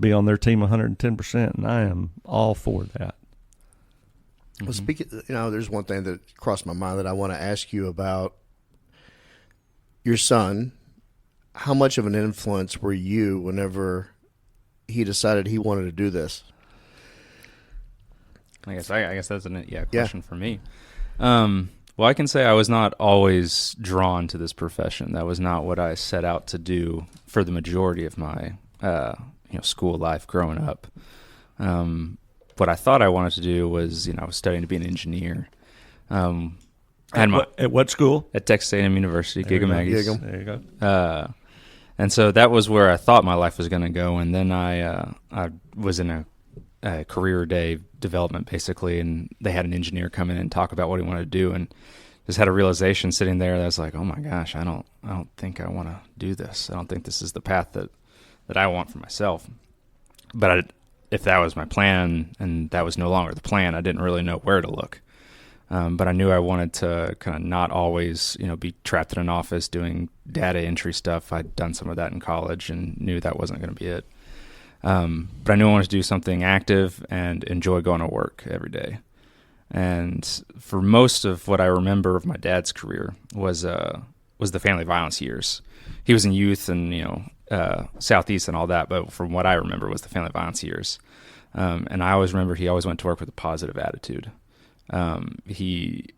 be on their team 110%. And I am all for that. Well, speaking, there's one thing that crossed my mind that I want to ask you about your son. How much of an influence were you whenever he decided he wanted to do this? I guess that's a question for me. Well, Well, I can say I was not always drawn to this profession. That was not what I set out to do for the majority of my school life growing up. What I thought I wanted to do was, I was studying to be an engineer. At what school? At Texas A&M University, Gigamaggies. There you go. And so that was where I thought my life was going to go. And then I was in a career day development, basically, and they had an engineer come in and talk about what he wanted to do, and just had a realization sitting there that I was like, oh my gosh, I don't think I want to do this. I don't think this is the path that I want for myself. But if that was my plan and that was no longer the plan, I didn't really know where to look. But I knew I wanted to kind of not always, be trapped in an office doing data entry stuff. I'd done some of that in college and knew that wasn't going to be it. But I knew I wanted to do something active and enjoy going to work every day. And for most of what I remember of my dad's career was the family violence years. He was in youth and, Southeast and all that, but from what I remember was the family violence years. And I always remember he always went to work with a positive attitude. Every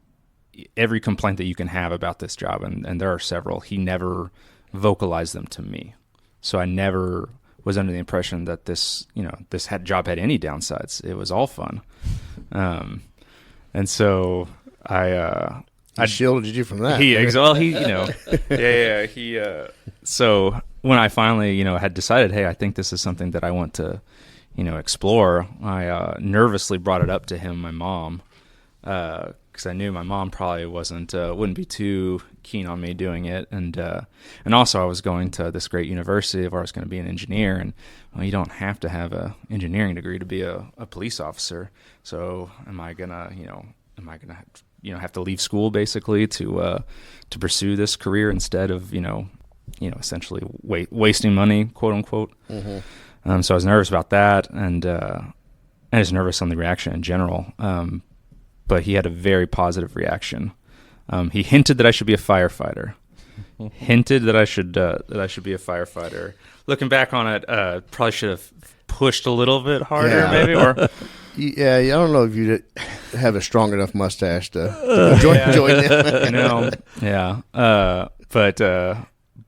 complaint that you can have about this job, and there are several, he never vocalized them to me. So I never was under the impression that this job had any downsides. It was all fun. And so I shielded you from that. So when I finally, had decided, hey, I think this is something that I want to, explore, I nervously brought it up to him, my mom, because I knew my mom probably wouldn't be too keen on me doing it, and also I was going to this great university where I was going to be an engineer, and you don't have to have a engineering degree to be a police officer. So am I gonna have to leave school basically to pursue this career instead of essentially wasting money, quote unquote. Mm-hmm. So I was nervous about that, and I was nervous on the reaction in general. But he had a very positive reaction. He hinted that I should be a firefighter. Looking back on it, probably should have pushed a little bit harder, maybe. Or yeah, I don't know if you have a strong enough mustache to join them.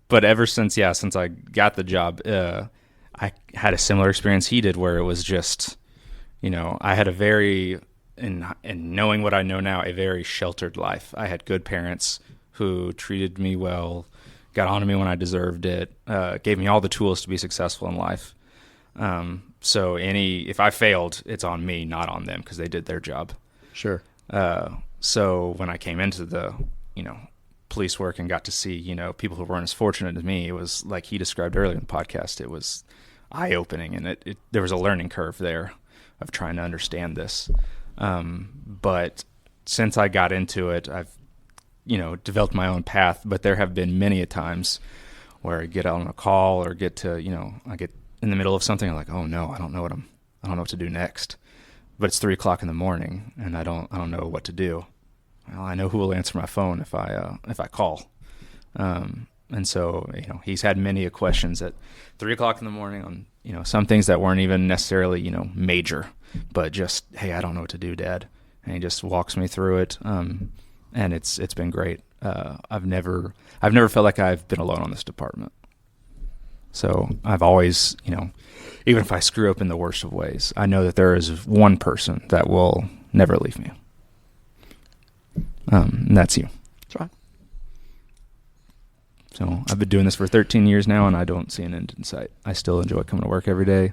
But ever since I got the job, I had a similar experience he did, where it was just, I had a very, and knowing what I know now, a very sheltered life. I had good parents who treated me well, got onto me when I deserved it, gave me all the tools to be successful in life. So if I failed, it's on me, not on them, because they did their job. Sure. So when I came into the, police work and got to see, people who weren't as fortunate as me, it was like he described earlier in the podcast, it was eye-opening, and there was a learning curve there of trying to understand this. But since I got into it, I've, developed my own path, but there have been many a times where I get on a call or get to, I get in the middle of something. I'm like, oh no, I don't know what to do next, but it's 3:00 in the morning and I don't know what to do. Well, I know who will answer my phone if I call. And so, he's had many questions at 3:00 in the morning on, some things that weren't even necessarily, major, but just, hey, I don't know what to do, Dad. And he just walks me through it. And it's been great. I've never felt like I've been alone on this department. So I've always, even if I screw up in the worst of ways, I know that there is one person that will never leave me. And that's you. That's right. So I've been doing this for 13 years now, and I don't see an end in sight. I still enjoy coming to work every day,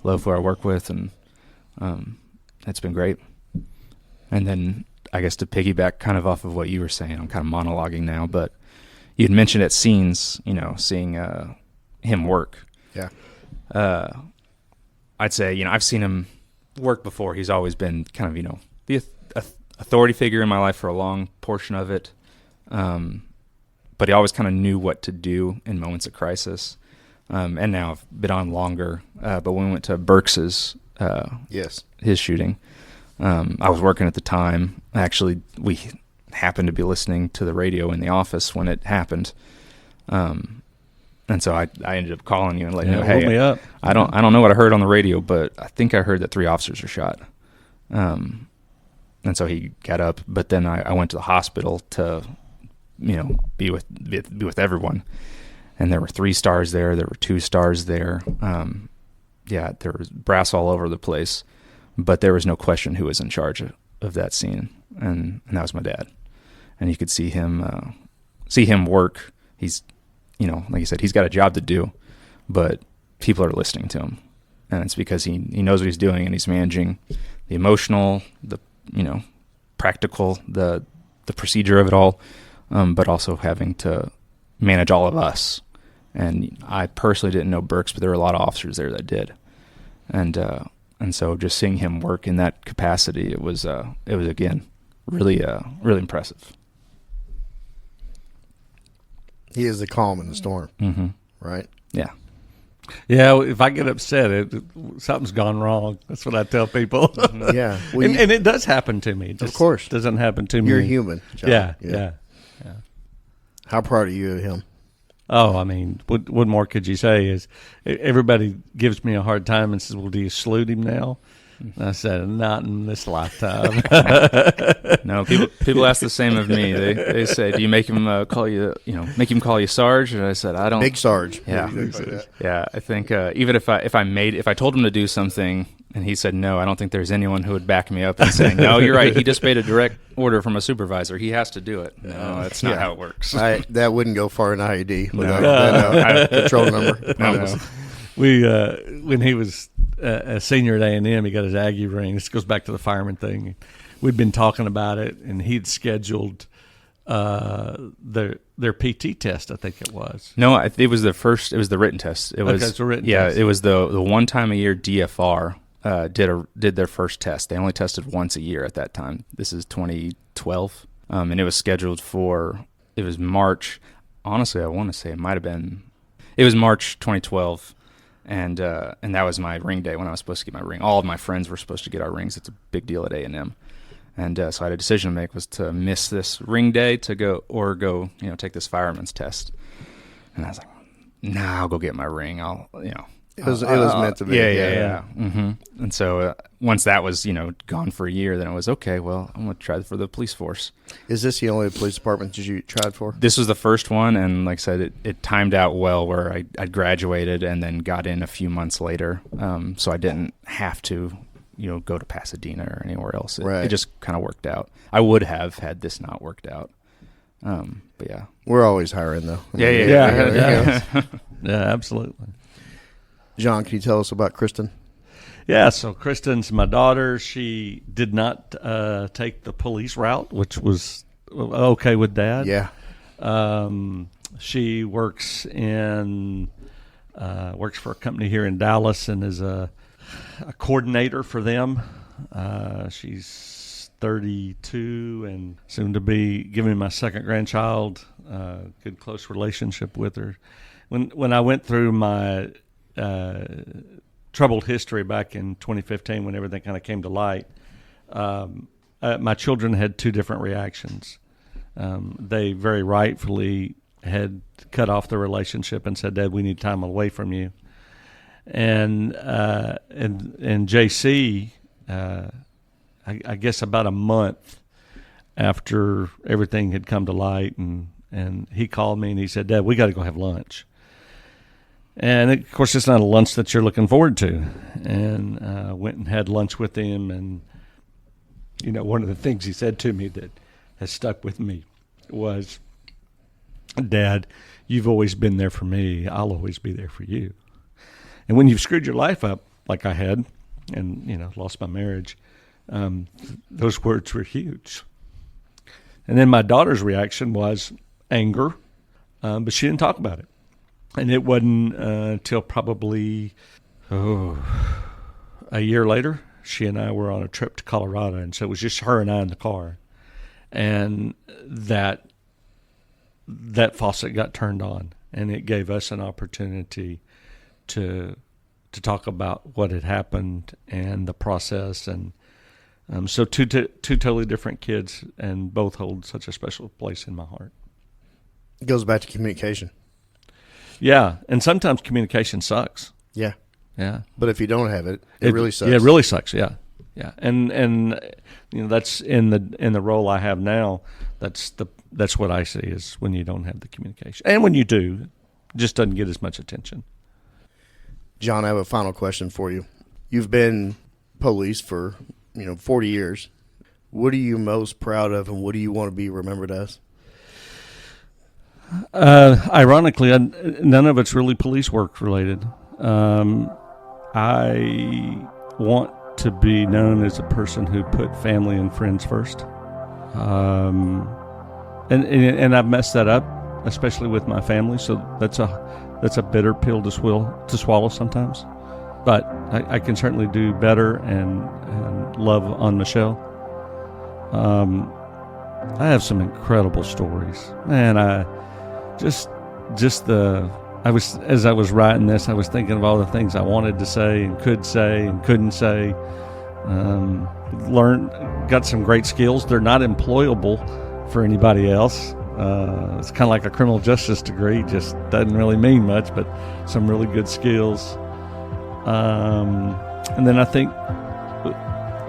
love who I work with, and it's been great. And then I guess to piggyback kind of off of what you were saying, I'm kind of monologuing now, but you'd mentioned at scenes, seeing him work. Yeah. I'd say, I've seen him work before. He's always been kind of, the authority figure in my life for a long portion of it. But he always kind of knew what to do in moments of crisis. And now I've been on longer. But when we went to Burks's, his shooting, I was working at the time. Actually, we happened to be listening to the radio in the office when it happened. And so I ended up calling you and letting you know, hey, me up. I don't know what I heard on the radio, but I think I heard that 3 officers are shot. And so he got up, but then I went to the hospital to, be with everyone. And there were 3 stars there. There were 2 stars there. There was brass all over the place, but there was no question who was in charge of that scene. And that was my dad. And you could see him work. He's, like you said, he's got a job to do, but people are listening to him. And it's because he knows what he's doing, and he's managing the emotional, the practical, the procedure of it all, but also having to manage all of us. And I personally didn't know Burks, but there were a lot of officers there that did. And so just seeing him work in that capacity, it was again really impressive. He is the calm in the storm, right? Yeah. Yeah, if I get upset, something's gone wrong. That's what I tell people. Yeah. Well, and it does happen to me. Of course. It doesn't happen to me. You're human, John. Yeah. How proud are you of him? Oh, I mean, what more could you say? Is everybody gives me a hard time and says, well, do you salute him now? And I said, not in this lifetime. No, people ask the same of me. They say, do you make him call you Sarge? And I said, I don't. Big Sarge. Yeah. Yeah. I think even if I told him to do something and he said no, I don't think there's anyone who would back me up and saying, no, you're right. He just made a direct order from a supervisor. He has to do it. No, that's not how it works. That wouldn't go far in IED without that patrol number. No. When he was a senior at A&M, he got his Aggie ring. This goes back to the fireman thing. We'd been talking about it, and he'd scheduled their PT test, I think it was. No, it was the first. It was the written test. It was it's a written test. test. It was the one time a year DFR did their first test. They only tested once a year at that time. This is 2012, and it was scheduled for. It was March. Honestly, I want to say it might have been. It was March 2012. And that was my ring day when I was supposed to get my ring. All of my friends were supposed to get our rings. It's a big deal at A&M. And so I had a decision to make, was to miss this ring day to go take this fireman's test. And I was like, nah, I'll go get my ring. It was meant to be. Yeah. Mm-hmm. And so once that was, gone for a year, then it was, okay, well, I'm going to try for the police force. Is this the only police department that you tried for? This was the first one, and like I said, it timed out well where I graduated and then got in a few months later. So I didn't have to, go to Pasadena or anywhere else. It just kind of worked out. I would have had this not worked out. But yeah. We're always hiring, though. Yeah, absolutely. John, can you tell us about Kristen? Yeah, so Kristen's my daughter. She did not take the police route, which was okay with Dad. Yeah. She works for a company here in Dallas and is a coordinator for them. She's 32 and soon to be giving my second grandchild. Good close relationship with her. When I went through my troubled history back in 2015 when everything kind of came to light, my children had 2 different reactions. They very rightfully had cut off the relationship and said, Dad, we need time away from you. And JC, I guess about a month after everything had come to light, and he called me and he said, Dad, we got to go have lunch. And, of course, it's not a lunch that you're looking forward to. And went and had lunch with him. And, one of the things he said to me that has stuck with me was, Dad, you've always been there for me. I'll always be there for you. And when you've screwed your life up like I had and, lost my marriage, those words were huge. And then my daughter's reaction was anger, but she didn't talk about it. And it wasn't until probably a year later, she and I were on a trip to Colorado, and so it was just her and I in the car. And that faucet got turned on, and it gave us an opportunity to talk about what had happened and the process. And so two totally different kids, and both hold such a special place in my heart. It goes back to communication. Yeah, and sometimes communication sucks. Yeah. Yeah. But if you don't have it, it really sucks. Yeah, it really sucks, yeah. Yeah, and that's in the role I have now. That's what I see is when you don't have the communication, and when you do, it just doesn't get as much attention. John, I have a final question for you. You've been police for 40 years. What are you most proud of, and what do you want to be remembered as? Ironically, none of it's really police work related. I want to be known as a person who put family and friends first. And I've messed that up, especially with my family. So that's a bitter pill to swallow sometimes. But I can certainly do better and love on Michelle. I have some incredible stories, man. As I was writing this, I was thinking of all the things I wanted to say and could say and couldn't say. Got some great skills. They're not employable for anybody else. It's kind of like a criminal justice degree, just doesn't really mean much, but some really good skills. And then I think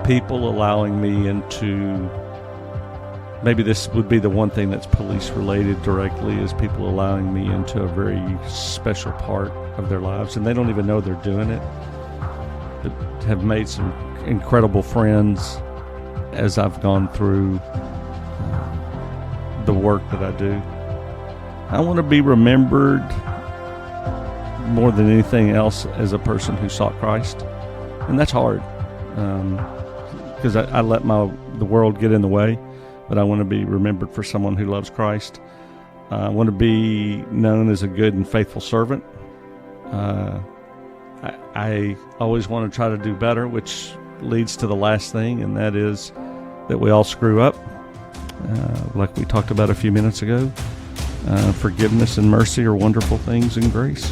people allowing me into, maybe this would be the one thing that's police related directly, is people allowing me into a very special part of their lives, and they don't even know they're doing it, but have made some incredible friends as I've gone through the work that I do. I want to be remembered more than anything else as a person who sought Christ, and that's hard because I let the world get in the way. But I want to be remembered for someone who loves Christ. I want to be known as a good and faithful servant. I always want to try to do better, which leads to the last thing, and that is that we all screw up, like we talked about a few minutes ago. Forgiveness and mercy are wonderful things in grace.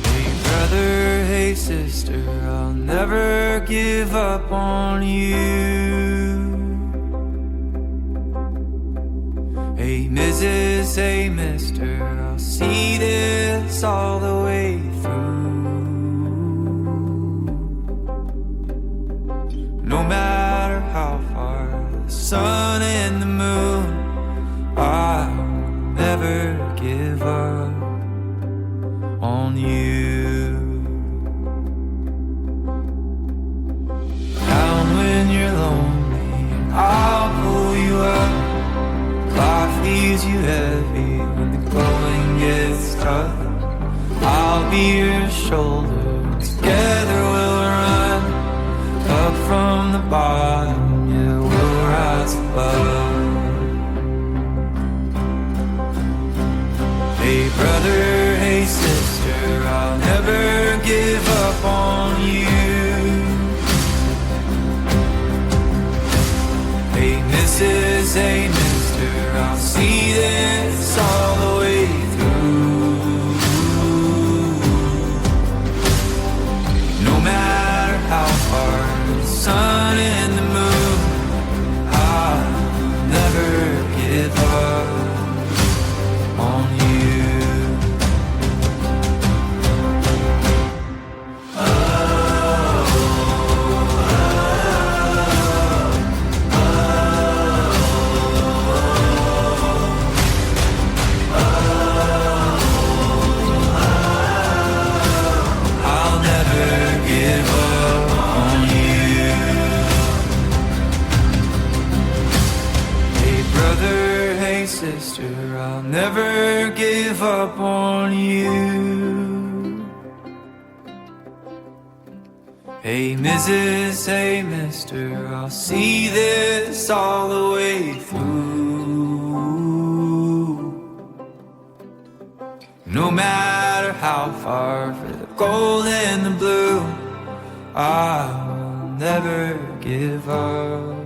Hey brother, hey sister, I'll never give up on you. Hey Mrs., hey Mister, I'll see this all the way through. No matter how far the sun and the moon, I'll never give up on you. Down when you're lonely, I'll pull you up. Life leaves you heavy when the going gets tough. I'll be your shoulder, together we'll run up from the bottom, yeah, we'll rise above. Hey brother, hey sister, I'll never give up on you. Hey Mrs., hey Mister, I'll see this all the way through. No matter how far the sun and the moon, I'll never give up on you. Sister, I'll never give up on you. Hey Mrs., hey Mister, I'll see this all the way through. No matter how far, for the gold and the blue, I'll never give up.